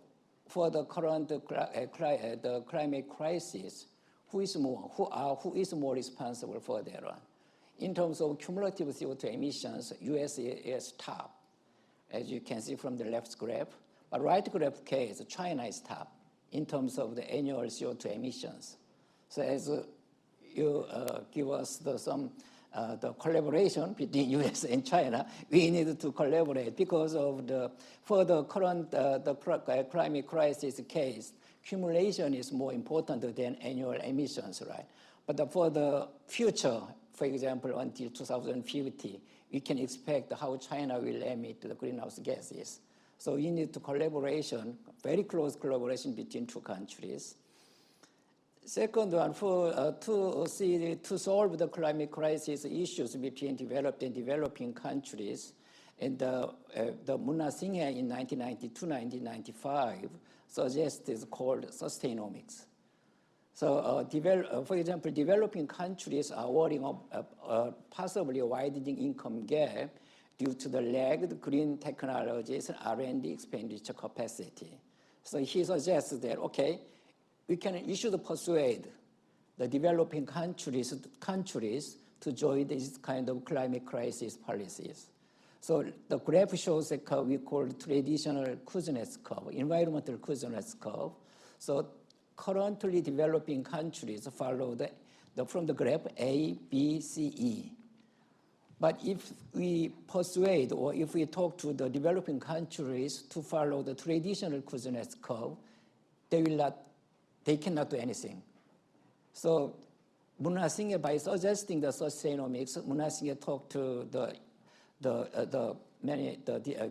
for the current the climate crisis, who is more responsible for that one? In terms of cumulative CO2 emissions, US is top, as you can see from the left graph. But right graph case, China is top in terms of the annual CO2 emissions. So as you give us the collaboration between US and China, we need to collaborate because of for the current the climate crisis case, accumulation is more important than annual emissions, right? But for the future, for example, until 2050, we can expect how China will emit the greenhouse gases. So we need collaboration, very close collaboration between two countries. Second one, to solve the climate crisis issues between developed and developing countries, and the Munasinghe in 1992-1995 suggested called Sustainomics. So, for example, developing countries are worrying of possibly widening income gap due to the lagged green technologies and R&D expenditure capacity. So he suggests that, okay, we should persuade the developing countries to join this kind of climate crisis policies. So the graph shows a curve we call traditional Kuznets curve, environmental Kuznets curve. So currently developing countries follow from the graph A, B, C, E. But if we persuade or if we talk to the developing countries to follow the traditional Kuznets curve, they cannot do anything. So Munasinghe, by suggesting the Sustainomics, Munasinghe talked to the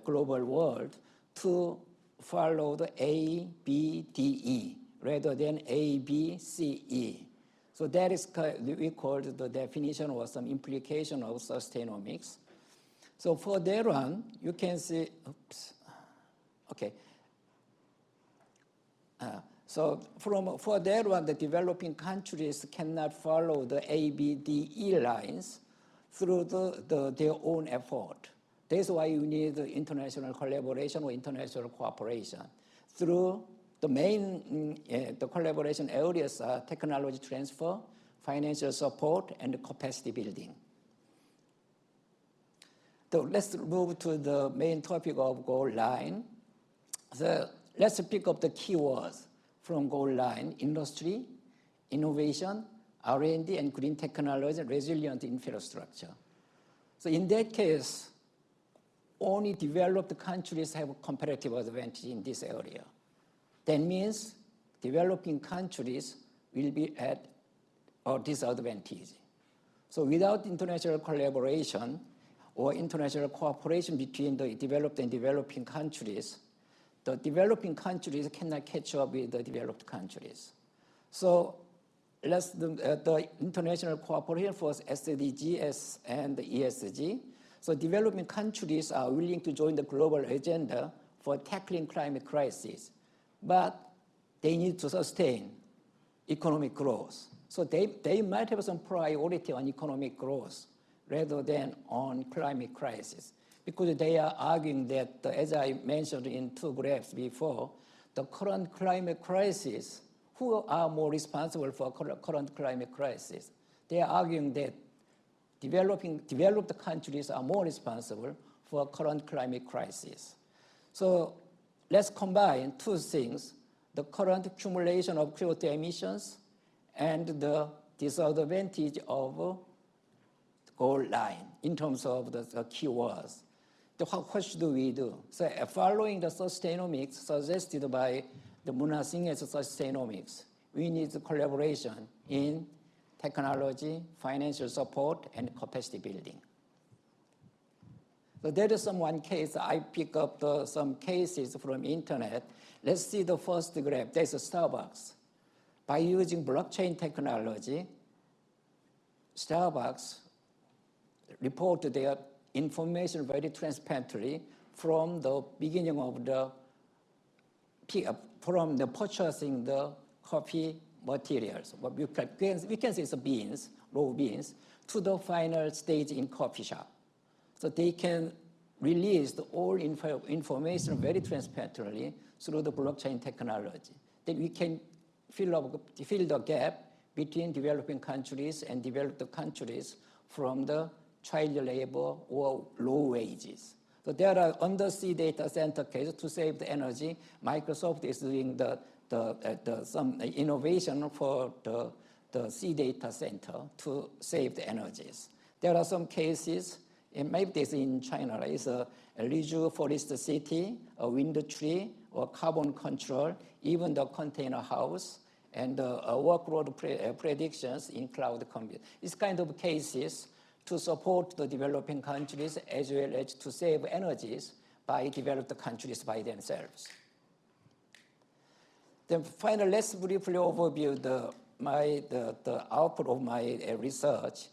global world to follow the A, B, D, E rather than A, B, C, E. So that is we call the definition or some implication of Sustainomics. So for that one, you can see, oops, okay. So for that one, the developing countries cannot follow the A, B, D, E lines through their own effort. That's why you need the international collaboration or international cooperation. Through the main the collaboration areas are technology transfer, financial support, and capacity building. So let's move to the main topic of goal line. So let's pick up the keywords from goal line: industry, innovation, R&D, and green technology, and resilient infrastructure. So in that case, only developed countries have a comparative advantage in this area. That means developing countries will be at a disadvantage. So without international collaboration or international cooperation between the developed and developing countries, the developing countries cannot catch up with the developed countries. So the international cooperation for SDGs and the ESG. So developing countries are willing to join the global agenda for tackling climate crisis, but they need to sustain economic growth. So they might have some priority on economic growth rather than on climate crisis, because they are arguing that, as I mentioned in 2 graphs before, the current climate crisis, who are more responsible for current climate crisis? They are arguing that developed countries are more responsible for current climate crisis. So let's combine 2 things: the current accumulation of CO2 emissions and the disadvantage of goal line in terms of the keywords. What should we do? So following the sustainomics suggested by the Muna Singh's sustainomics, we need collaboration in technology, financial support, and capacity building. So there is one case. I pick up some cases from internet. Let's see the first graph. There's a Starbucks. By using blockchain technology, Starbucks report their information very transparently from the beginning of from the purchasing the coffee materials. What we can say is beans, raw beans, to the final stage in coffee shop. So they can release all information very transparently through the blockchain technology. Then we can fill the gap between developing countries and developed countries from the child labor or low wages. So there are undersea data center cases to save the energy. Microsoft is doing some innovation for the sea data center to save the energies. There are some cases, and maybe this in China, right? It's a Lizhu Forest City, a wind tree, or carbon control, even the container house, and workload predictions in cloud compute. These kind of cases to support the developing countries as well as to save energies by developed countries by themselves. Then finally, let's briefly overview the output of my research.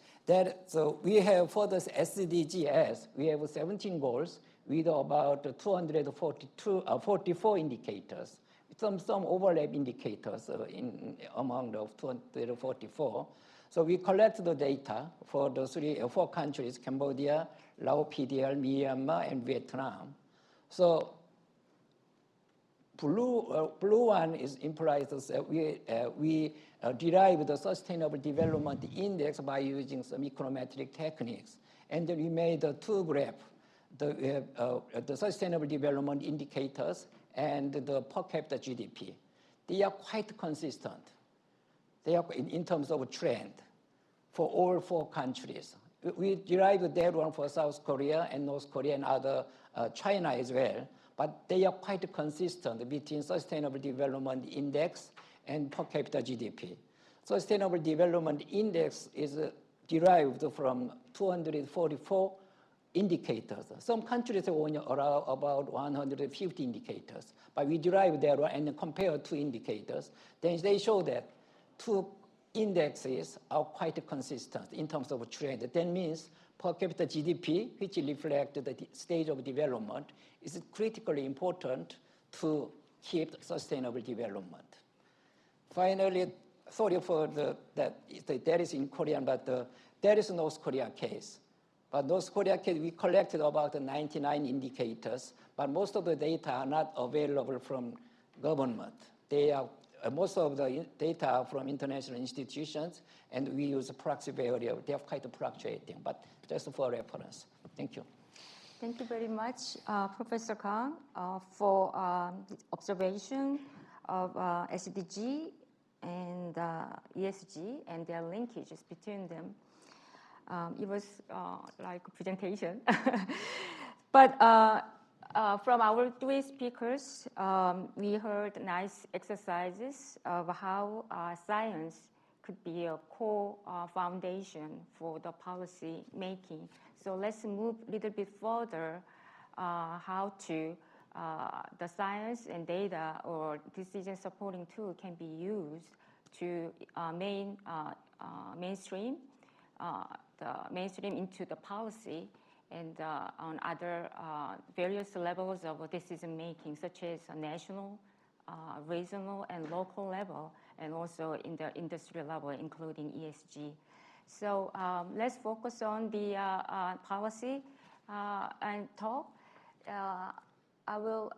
So we have for the SDGs, we have 17 goals with about 244 indicators. Some overlap indicators among the 244. So we collect the data for the 4 countries: Cambodia, Laos, PDL, Myanmar, and Vietnam. So blue one implies that we derive the Sustainable Development Index by using some econometric techniques. And then we made 2 graphs, the Sustainable Development Indicators and the per capita GDP. They are quite consistent. They are in terms of trend for all 4 countries. We derived that one for South Korea and North Korea and other China as well, but they are quite consistent between Sustainable Development Index and per capita GDP. Sustainable Development Index is derived from 244 indicators. Some countries have only around about 150 indicators, but we derive that one and compare 2 indicators. Then they show that 2 indexes are quite consistent in terms of trend. That means per capita GDP, which reflects the stage of development, is critically important to keep sustainable development. Finally, sorry for that is in Korean, but there is North Korea case. But North Korea case, we collected about 99 indicators, but most of the data are not available from government. Most of the data are from international institutions, and we use a proxy value. They are quite fluctuating, but just for reference. Thank you. Thank you very much, Professor Kang, for the observation of SDG and ESG and their linkages between them. It was like a presentation. But from our three speakers, we heard nice exercises of how science could be a core foundation for the policy making. So let's move a little bit further how to the science and data or decision supporting tool can be used to mainstream into the policy and on other various levels of decision making, such as national, regional, and local level, and also in the industry level, including ESG. So let's focus on the policy and talk. I will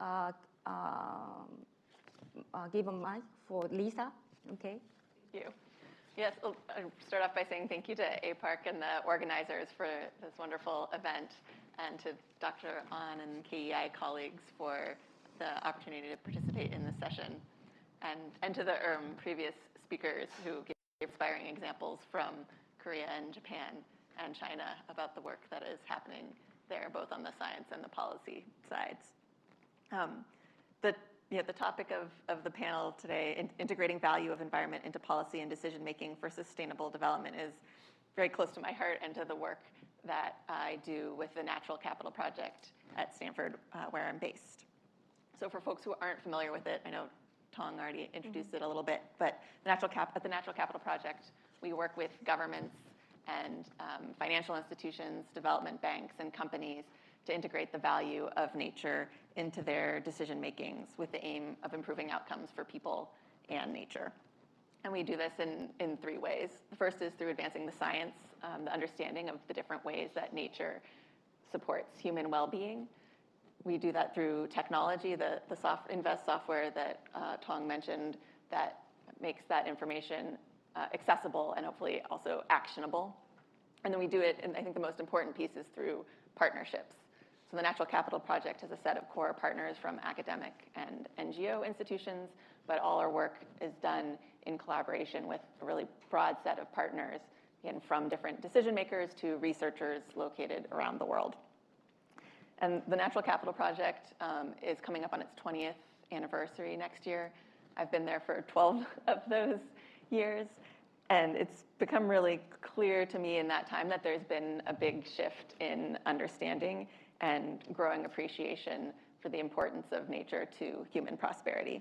give a mic for Lisa. Okay. Thank you. Yes, I'll start off by saying thank you to APARC and the organizers for this wonderful event, and to Dr. Ahn and KEI colleagues for the opportunity to participate in this session, and to the previous speakers who gave inspiring examples from Korea and Japan and China about the work that is happening there, both on the science and the policy sides. The topic of the panel today, integrating value of environment into policy and decision-making for sustainable development, is very close to my heart and to the work that I do with the Natural Capital Project at Stanford, where I'm based. So for folks who aren't familiar with it, I know Tong already introduced it a little bit, but at the Natural Capital Project, we work with governments and financial institutions, development banks, and companies to integrate the value of nature into their decision makings with the aim of improving outcomes for people and nature. And we do this in three ways. The first is through advancing the science, the understanding of the different ways that nature supports human well-being. We do that through technology, the invest software that Tong mentioned, that makes that information accessible and hopefully also actionable. And then we do it, and I think the most important piece is through partnerships. So the Natural Capital Project has a set of core partners from academic and NGO institutions, but all our work is done in collaboration with a really broad set of partners, again, from different decision makers to researchers located around the world. And the Natural Capital Project is coming up on its 20th anniversary next year. I've been there for 12 of those years, and it's become really clear to me in that time that there's been a big shift in understanding and growing appreciation for the importance of nature to human prosperity.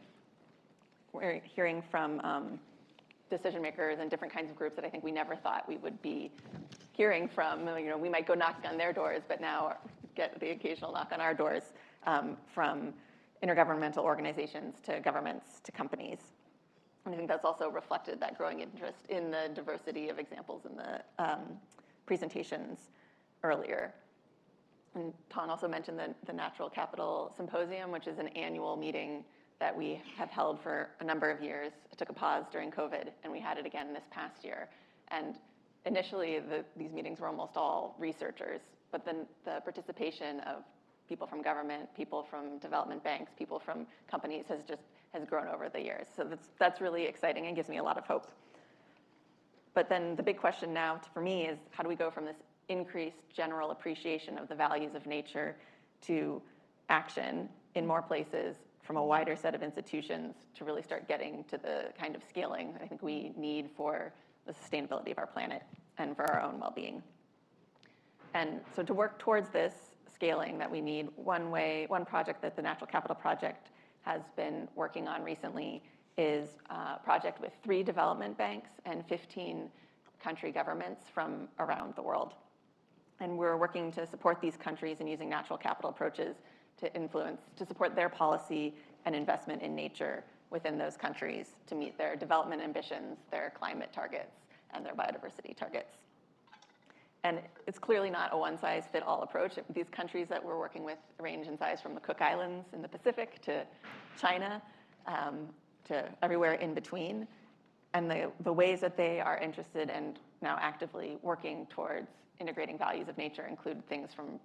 We're hearing from decision makers and different kinds of groups that I think we never thought we would be hearing from. You know, we might go knock on their doors, but now get the occasional knock on our doors from intergovernmental organizations to governments to companies. And I think that's also reflected that growing interest in the diversity of examples in the presentations earlier. And Tong also mentioned the Natural Capital Symposium, which is an annual meeting that we have held for a number of years. It took a pause during COVID, and we had it again this past year. And initially, these meetings were almost all researchers, but then the participation of people from government, people from development banks, people from companies has grown over the years. So that's really exciting and gives me a lot of hope. But then the big question now for me is, how do we go from this increased general appreciation of the values of nature to action in more places from a wider set of institutions to really start getting to the kind of scaling I think we need for the sustainability of our planet and for our own well-being? And so to work towards this scaling that we need, one project that the Natural Capital Project has been working on recently is a project with 3 development banks and 15 country governments from around the world. And we're working to support these countries and using natural capital approaches to support their policy and investment in nature within those countries to meet their development ambitions, their climate targets, and their biodiversity targets. And it's clearly not a one-size-fits-all approach. These countries that we're working with range in size from the Cook Islands in the Pacific to China, to everywhere in between. And the ways that they are interested and now actively working towards integrating values of nature include things from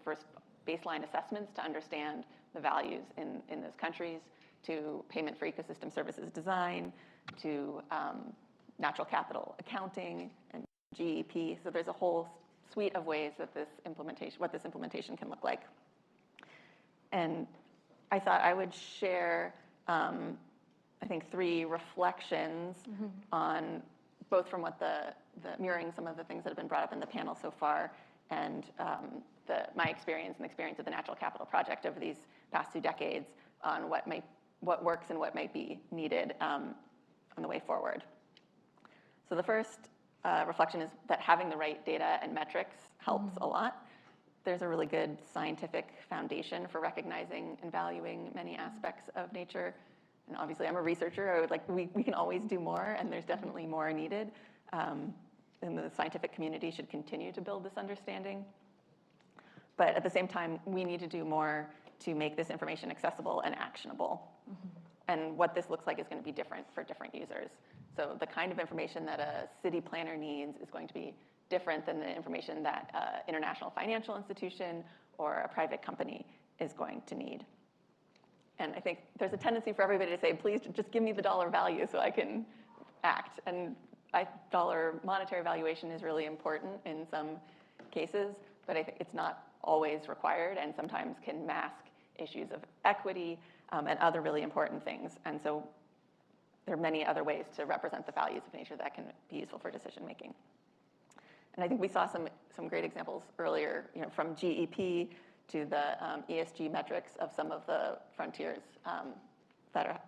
first baseline assessments to understand the values in those countries, to payment for ecosystem services design, to natural capital accounting and GEP. So there's a whole suite of ways that this implementation can look like. And I thought I would share, I think, 3 reflections on both from what the mirroring some of the things that have been brought up in the panel so far, and my experience and the experience of the Natural Capital Project over these past 2 decades on what works and what might be needed on the way forward. So the first reflection is that having the right data and metrics helps a lot. There's a really good scientific foundation for recognizing and valuing many aspects of nature. And obviously, I'm a researcher. We can always do more, and there's definitely more needed. And the scientific community should continue to build this understanding. But at the same time, we need to do more to make this information accessible and actionable. And what this looks like is going to be different for different users. So the kind of information that a city planner needs is going to be different than the information that an international financial institution or a private company is going to need. And I think there's a tendency for everybody to say, please just give me the dollar value so I can act. And dollar monetary valuation is really important in some cases, but I think it's not always required and sometimes can mask issues of equity and other really important things. And so there are many other ways to represent the values of nature that can be useful for decision making. And I think we saw some great examples earlier, from GEP to the ESG metrics of some of the frontiers that are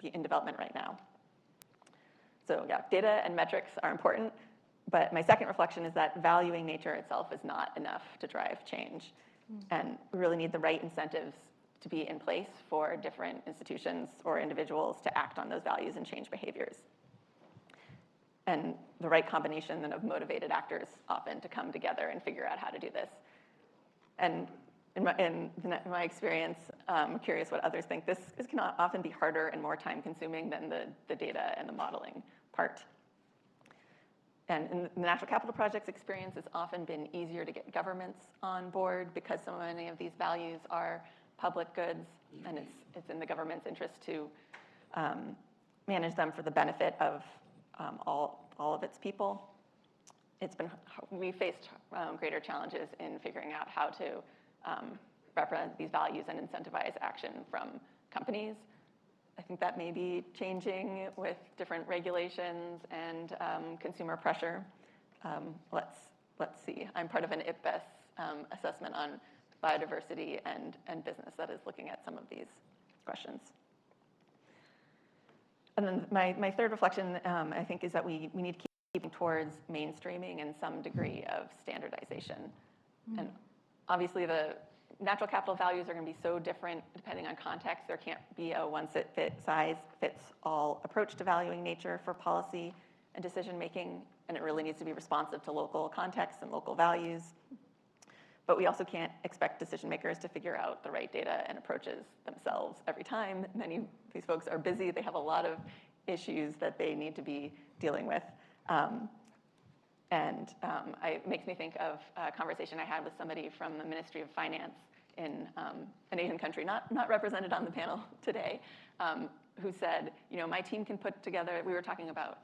in development right now. So yeah, data and metrics are important, but my second reflection is that valuing nature itself is not enough to drive change. And we really need the right incentives to be in place for different institutions or individuals to act on those values and change behaviors. And the right combination of motivated actors often to come together and figure out how to do this. And in my experience, I'm curious what others think. This can often be harder and more time consuming than the data and the modeling part. And in the Natural Capital Project's experience, it's often been easier to get governments on board because so many of these values are public goods, and it's in the government's interest to manage them for the benefit of all of its people. We faced greater challenges in figuring out how to represent these values and incentivize action from companies. I think that may be changing with different regulations and consumer pressure. Let's see. I'm part of an IPBES assessment on biodiversity and business that is looking at some of these questions. And then my third reflection, I think, is that we need to keep towards mainstreaming and some degree of standardization. And obviously, the natural capital values are going to be so different depending on context. There can't be a one-size-fits-all approach to valuing nature for policy and decision making, and it really needs to be responsive to local contexts and local values. But we also can't expect decision makers to figure out the right data and approaches themselves every time. Many of these folks are busy. They have a lot of issues that they need to be dealing with. It makes me think of a conversation I had with somebody from the Ministry of Finance in an Asian country, not represented on the panel today, who said, my team can put together, we were talking about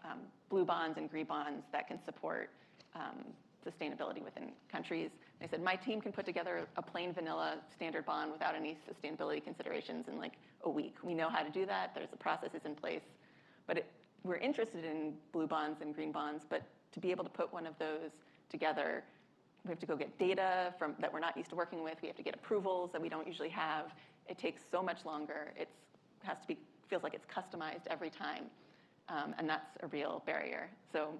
blue bonds and green bonds that can support sustainability within countries. They said, my team can put together a plain vanilla standard bond without any sustainability considerations in like a week. We know how to do that. There's the processes in place. But we're interested in blue bonds and green bonds, but to be able to put one of those together, we have to go get data that we're not used to working with. We have to get approvals that we don't usually have. It takes so much longer. Feels like it's customized every time. And that's a real barrier. So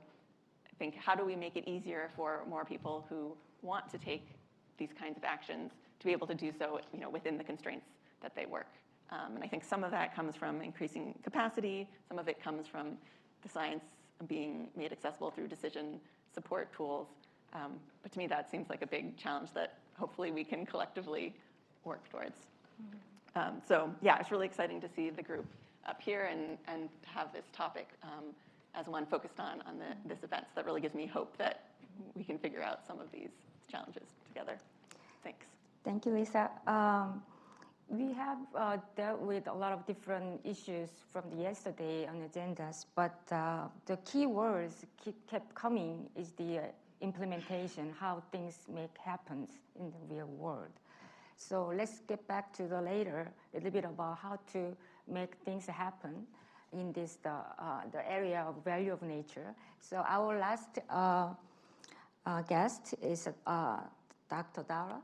I think, how do we make it easier for more people who want to take these kinds of actions to be able to do so within the constraints that they work? And I think some of that comes from increasing capacity. Some of it comes from the science being made accessible through decision support tools. But to me, that seems like a big challenge that hopefully we can collectively work towards. So yeah, it's really exciting to see the group up here and have this topic as one focused on this event. So that really gives me hope that we can figure out some of these challenges together. Thanks. Thank you, Lisa. We have dealt with a lot of different issues from the yesterday on agendas, but the key words kept coming is the implementation, how things make happen in the real world. So let's get back to the later, a little bit about how to make things happen in this the area of value of nature. So our last guest is Dr. Dara.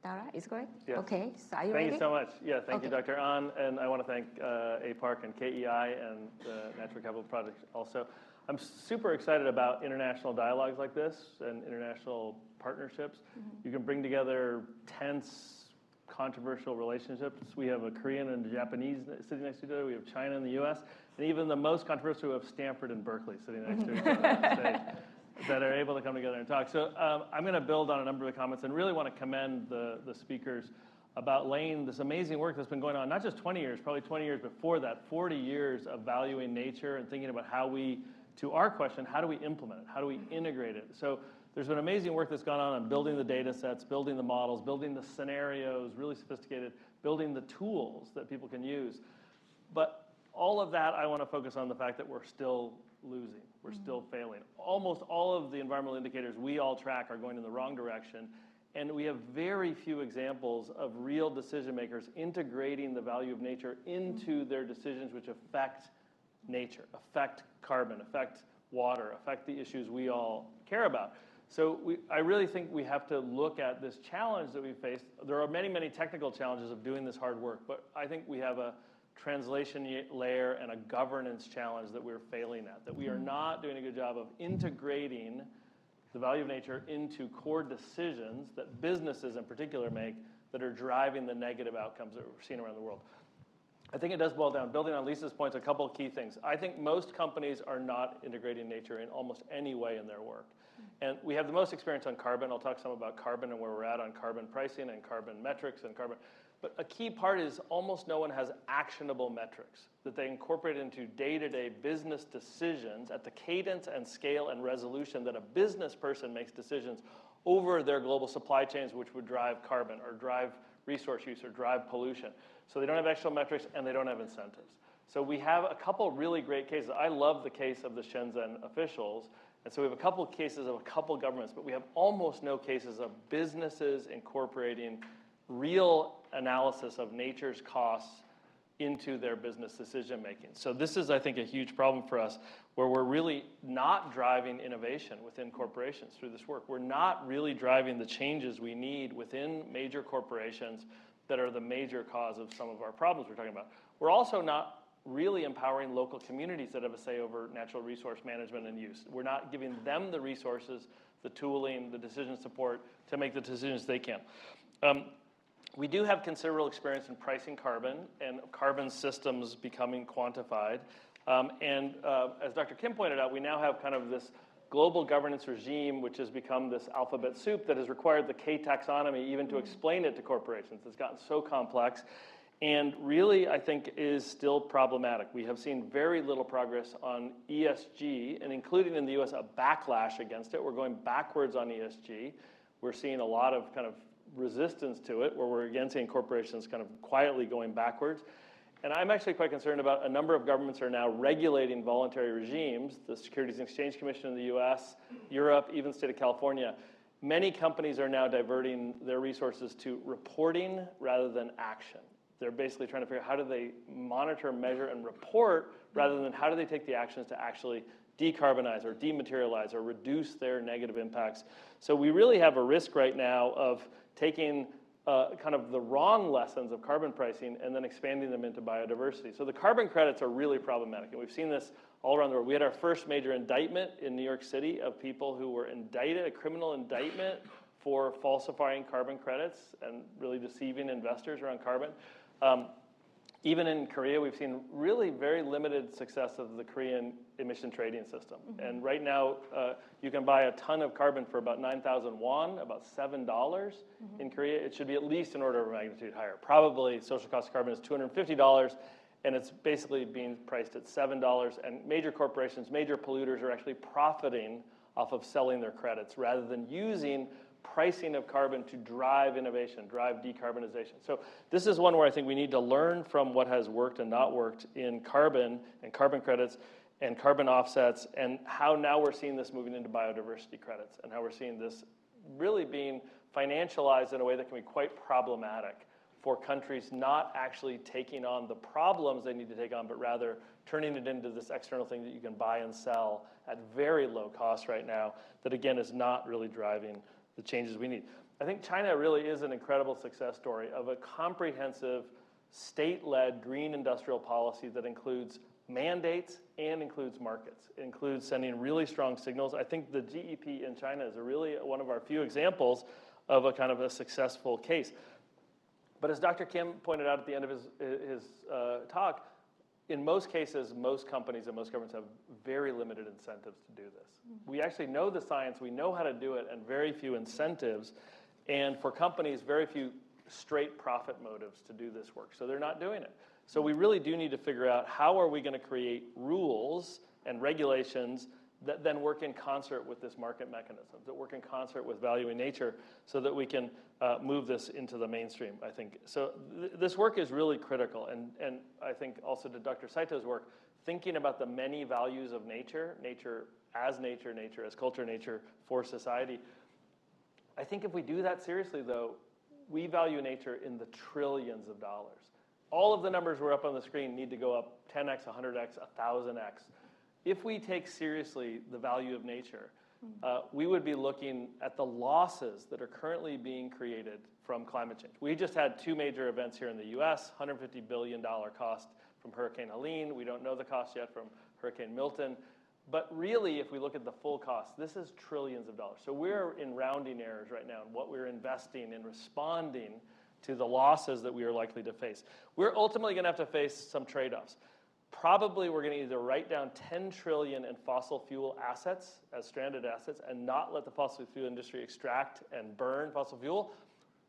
Dara, is correct? Yes. Okay, so are you ready? Thank you so much. Yeah, thank you, Okay. Dr. Ahn, and I want to thank APARC and KEI and the Natural Capital Project also. I'm super excited about international dialogues like this and international partnerships. You can bring together tense, controversial relationships. We have a Korean and a Japanese sitting next to each other. We have China and the US. And even the most controversial, we have Stanford and Berkeley sitting next to each other on stage that are able to come together and talk. So I'm going to build on a number of the comments and really want to commend the speakers about laying this amazing work that's been going on, not just 20 years, probably 20 years before that, 40 years of valuing nature and thinking about how we, to our question, how do we implement it? How do we integrate it? So there's been amazing work that's gone on building the data sets, building the models, building the scenarios, really sophisticated, building the tools that people can use. But all of that, I want to focus on the fact that we're still losing. We're still failing. Almost all of the environmental indicators we all track are going in the wrong direction. And we have very few examples of real decision makers integrating the value of nature into their decisions which affect nature, affect carbon, affect water, affect the issues we all care about. So I really think we have to look at this challenge that we face. There are many, many technical challenges of doing this hard work, but I think we have a translation layer and a governance challenge that we're failing at, that we are not doing a good job of integrating the value of nature into core decisions that businesses in particular make that are driving the negative outcomes that we're seeing around the world. I think it does boil down, building on Lisa's points, a couple of key things. I think most companies are not integrating nature in almost any way in their work. And we have the most experience on carbon. I'll talk some about carbon and where we're at on carbon pricing and carbon metrics and carbon. But a key part is almost no one has actionable metrics that they incorporate into day-to-day business decisions at the cadence and scale and resolution that a business person makes decisions over their global supply chains, which would drive carbon or drive resource use or drive pollution. So they don't have actual metrics and they don't have incentives. So we have a couple really great cases. I love the case of the Shenzhen officials. And so we have a couple of cases of a couple of governments, but we have almost no cases of businesses incorporating real analysis of nature's costs into their business decision making. So this is, I think, a huge problem for us where we're really not driving innovation within corporations through this work. We're not really driving the changes we need within major corporations that are the major cause of some of our problems we're talking about. We're also not really empowering local communities that have a say over natural resource management and use. We're not giving them the resources, the tooling, the decision support to make the decisions they can. We do have considerable experience in pricing carbon and carbon systems becoming quantified. As Dr. Kim pointed out, we now have kind of this global governance regime which has become this alphabet soup that has required the K taxonomy even to explain it to corporations. It's gotten so complex and really, I think, is still problematic. We have seen very little progress on ESG, and including in the US, a backlash against it. We're going backwards on ESG. We're seeing a lot of kind of resistance to it, where we're again seeing corporations kind of quietly going backwards. And I'm actually quite concerned about a number of governments are now regulating voluntary regimes, the Securities and Exchange Commission in the US, Europe, even the state of California. Many companies are now diverting their resources to reporting rather than action. They're basically trying to figure out how do they monitor, measure, and report rather than how do they take the actions to actually decarbonize or dematerialize or reduce their negative impacts. So we really have a risk right now of taking kind of the wrong lessons of carbon pricing and then expanding them into biodiversity. So the carbon credits are really problematic, and we've seen this all around the world. We had our first major indictment in New York City of people who were indicted, a criminal indictment for falsifying carbon credits and really deceiving investors around carbon. Even in Korea, we've seen really very limited success of the Korean emission trading system. And right now, you can buy a ton of carbon for about 9,000 won, about $7 in Korea. It should be at least an order of magnitude higher. Probably social cost of carbon is $250, and it's basically being priced at $7. And major corporations, major polluters are actually profiting off of selling their credits rather than using pricing of carbon to drive innovation, drive decarbonization. So this is one where I think we need to learn from what has worked and not worked in carbon and carbon credits and carbon offsets, and how now we're seeing this moving into biodiversity credits, and how we're seeing this really being financialized in a way that can be quite problematic for countries not actually taking on the problems they need to take on, but rather turning it into this external thing that you can buy and sell at very low cost right now that, again, is not really driving the changes we need. I think China really is an incredible success story of a comprehensive state-led green industrial policy that includes mandates and includes markets. It includes sending really strong signals. I think the GEP in China is really one of our few examples of a kind of a successful case. But as Dr. Kim pointed out at the end of his talk, in most cases, most companies and most governments have very limited incentives to do this. We actually know the science, we know how to do it, and very few incentives. And for companies, very few straight profit motives to do this work. So they're not doing it. So we really do need to figure out how are we going to create rules and regulations that then work in concert with this market mechanism, that work in concert with valuing nature, so that we can move this into the mainstream, I think. So this work is really critical. And I think also to Dr. Saito's work, thinking about the many values of nature, nature as culture, nature for society. I think if we do that seriously, though, we value nature in the trillions of dollars. All of the numbers were up on the screen need to go up 10x, 100x, 1,000x. If we take seriously the value of nature, we would be looking at the losses that are currently being created from climate change. We just had 2 major events here in the US, $150 billion cost from Hurricane Helene. We don't know the cost yet from Hurricane Milton. But really, if we look at the full cost, this is trillions of dollars. So we're in rounding errors right now in what we're investing in responding to the losses that we are likely to face. We're ultimately going to have to face some trade-offs. Probably we're going to either write down 10 trillion in fossil fuel assets as stranded assets and not let the fossil fuel industry extract and burn fossil fuel,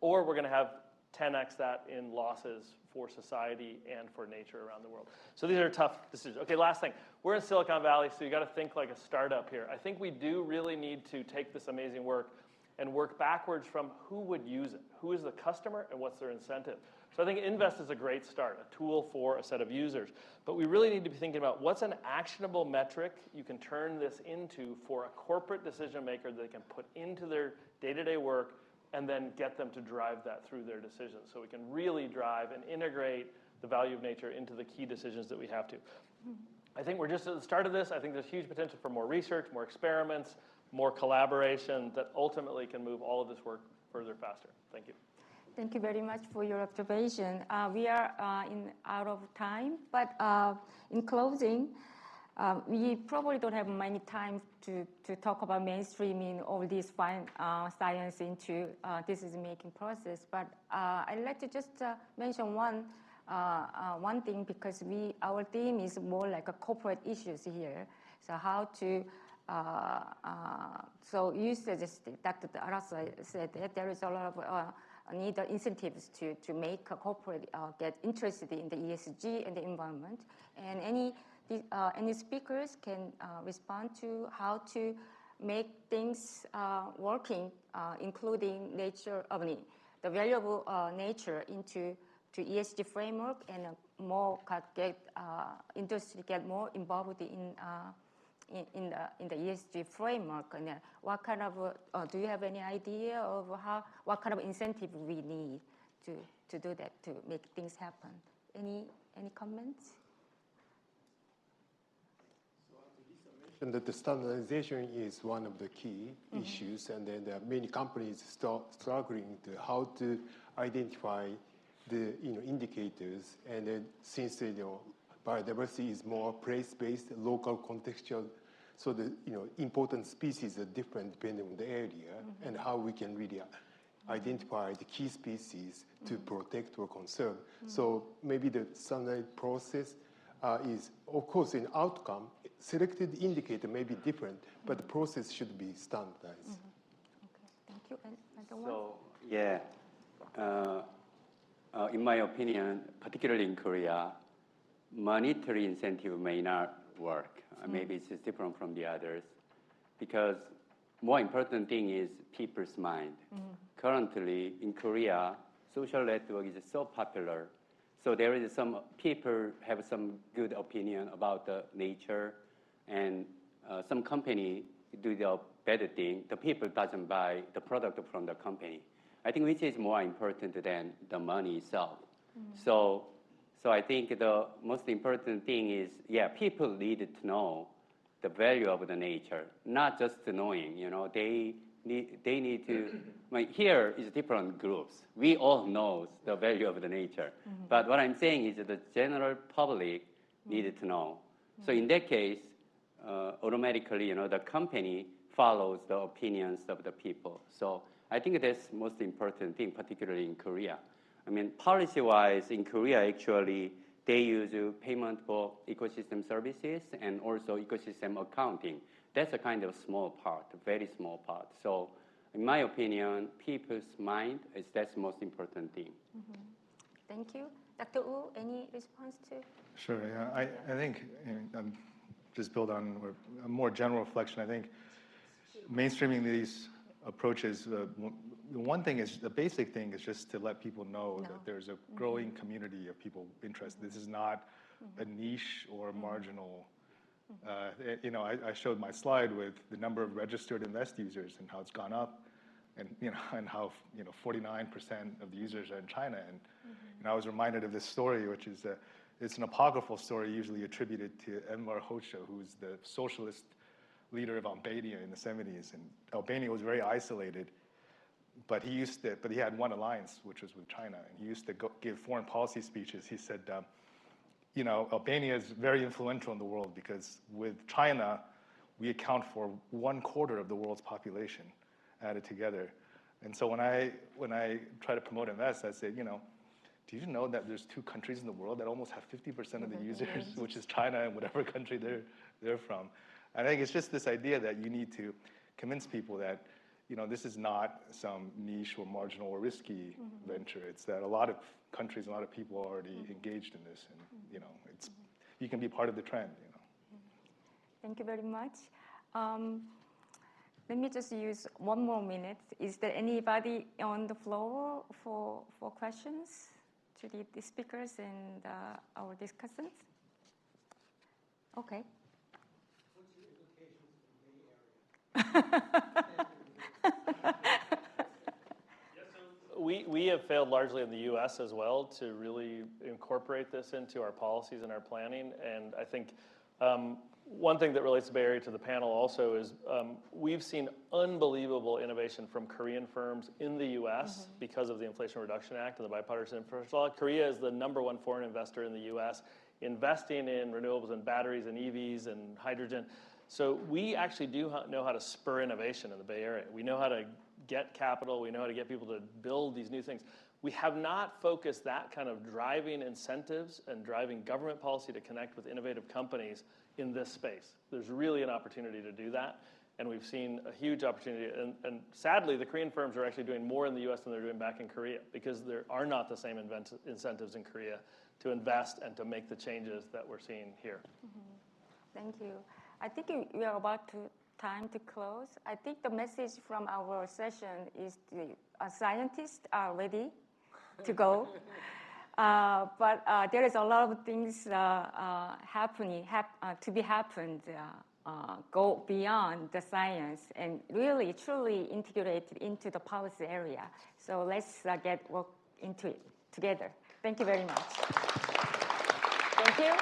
or we're going to have 10x that in losses for society and for nature around the world. So these are tough decisions. Okay, last thing. We're in Silicon Valley, so you got to think like a startup here. I think we do really need to take this amazing work and work backwards from who would use it, who is the customer, and what's their incentive. So I think Invest is a great start, a tool for a set of users. But we really need to be thinking about what's an actionable metric you can turn this into for a corporate decision maker that they can put into their day-to-day work and then get them to drive that through their decisions. So we can really drive and integrate the value of nature into the key decisions that we have to. I think we're just at the start of this. I think there's huge potential for more research, more experiments, more collaboration that ultimately can move all of this work further faster. Thank you. Thank you very much for your observation. We are out of time, but in closing, we probably don't have many time to talk about mainstreaming all this fine science into decision-making process. But I'd like to just mention one thing, because our theme is more like a corporate issues here. So how to so you suggested, Dr. Arasa said that there is a lot of need incentives to make a corporate get interested in the ESG and the environment. And any speakers can respond to how to make things working, including nature, the valuable nature into ESG framework, and industry get more involved in the ESG framework. And what kind of do you have any idea of what kind of incentive we need to do that, to make things happen? Any comments? And that the standardization is one of the key issues, and then there are many companies struggling to how to identify the indicators, and then since biodiversity is more place-based, local, contextual, so the important species are different depending on the area, and how we can really identify the key species to protect or conserve. So maybe the standard process is, of course, in outcome, selected indicator may be different, but the process should be standardized. Okay, thank you. And so, yeah, in my opinion, particularly in Korea, monetary incentive may not work. Maybe it's different from the others, because more important thing is people's mind. Currently, in Korea, social network is so popular. So there is some people have some good opinion about the nature, and some company do the better thing. The people doesn't buy the product from the company. I think which is more important than the money itself. So I think the most important thing is, people need to know the value of the nature, not just knowing. They need to. Here is different groups. We all know the value of the nature, but what I'm saying is that the general public needed to know. So in that case, automatically, the company follows the opinions of the people. So I think that's the most important thing, particularly in Korea. I mean, policy-wise, in Korea, actually, they use payment for ecosystem services and also ecosystem accounting. That's a kind of small part, a very small part. So in my opinion, people's mind that's the most important thing. Thank you. Dr. Wu, any response to? Sure, yeah. I think, just build on a more general reflection, I think mainstreaming these approaches, the basic thing is just to let people know that there's a growing community of people interested. This is not a niche or marginal. I showed my slide with the number of registered Invest users and how it's gone up, and how 49% of the users are in China. And I was reminded of this story, which is it's an apocryphal story usually attributed to Enver Hoxha, who's the socialist leader of Albania in the 70s. And Albania was very isolated, but he had one alliance, which was with China. And he used to give foreign policy speeches. He said, Albania is very influential in the world because with China, we account for 1/4 of the world's population added together. And so when I try to promote Invest, I say, do you know that there's 2 countries in the world that almost have 50% of the users, which is China and whatever country they're from? I think it's just this idea that you need to convince people that, this is not some niche or marginal or risky venture. It's that a lot of countries, a lot of people are already engaged in this, and you can be part of the trend. Thank you very much. Let me just use 1 more minute. Is there anybody on the floor for questions to the speakers and our discussants? Okay. What's the implications for the Bay Area? We have failed largely in the U.S. as well to really incorporate this into our policies and our planning. And I think one thing that relates to Bay Area to the panel also is we've seen unbelievable innovation from Korean firms in the U.S. because of the Inflation Reduction Act and the bipartisan infrastructure law. Korea is the #1 foreign investor in the U.S., investing in renewables and batteries and EVs and hydrogen. So we actually do know how to spur innovation in the Bay Area. We know how to get capital. We know how to get people to build these new things. We have not focused that kind of driving incentives and driving government policy to connect with innovative companies in this space. There's really an opportunity to do that, and we've seen a huge opportunity. And sadly, the Korean firms are actually doing more in the U.S. than they're doing back in Korea because there are not the same incentives in Korea to invest and to make the changes that we're seeing here. Thank you. I think we are about time to close. I think the message from our session is the scientists are ready to go. But there is a lot of things to be happened, go beyond the science and really truly integrated into the policy area. So let's get work into it together. Thank you very much. Thank you.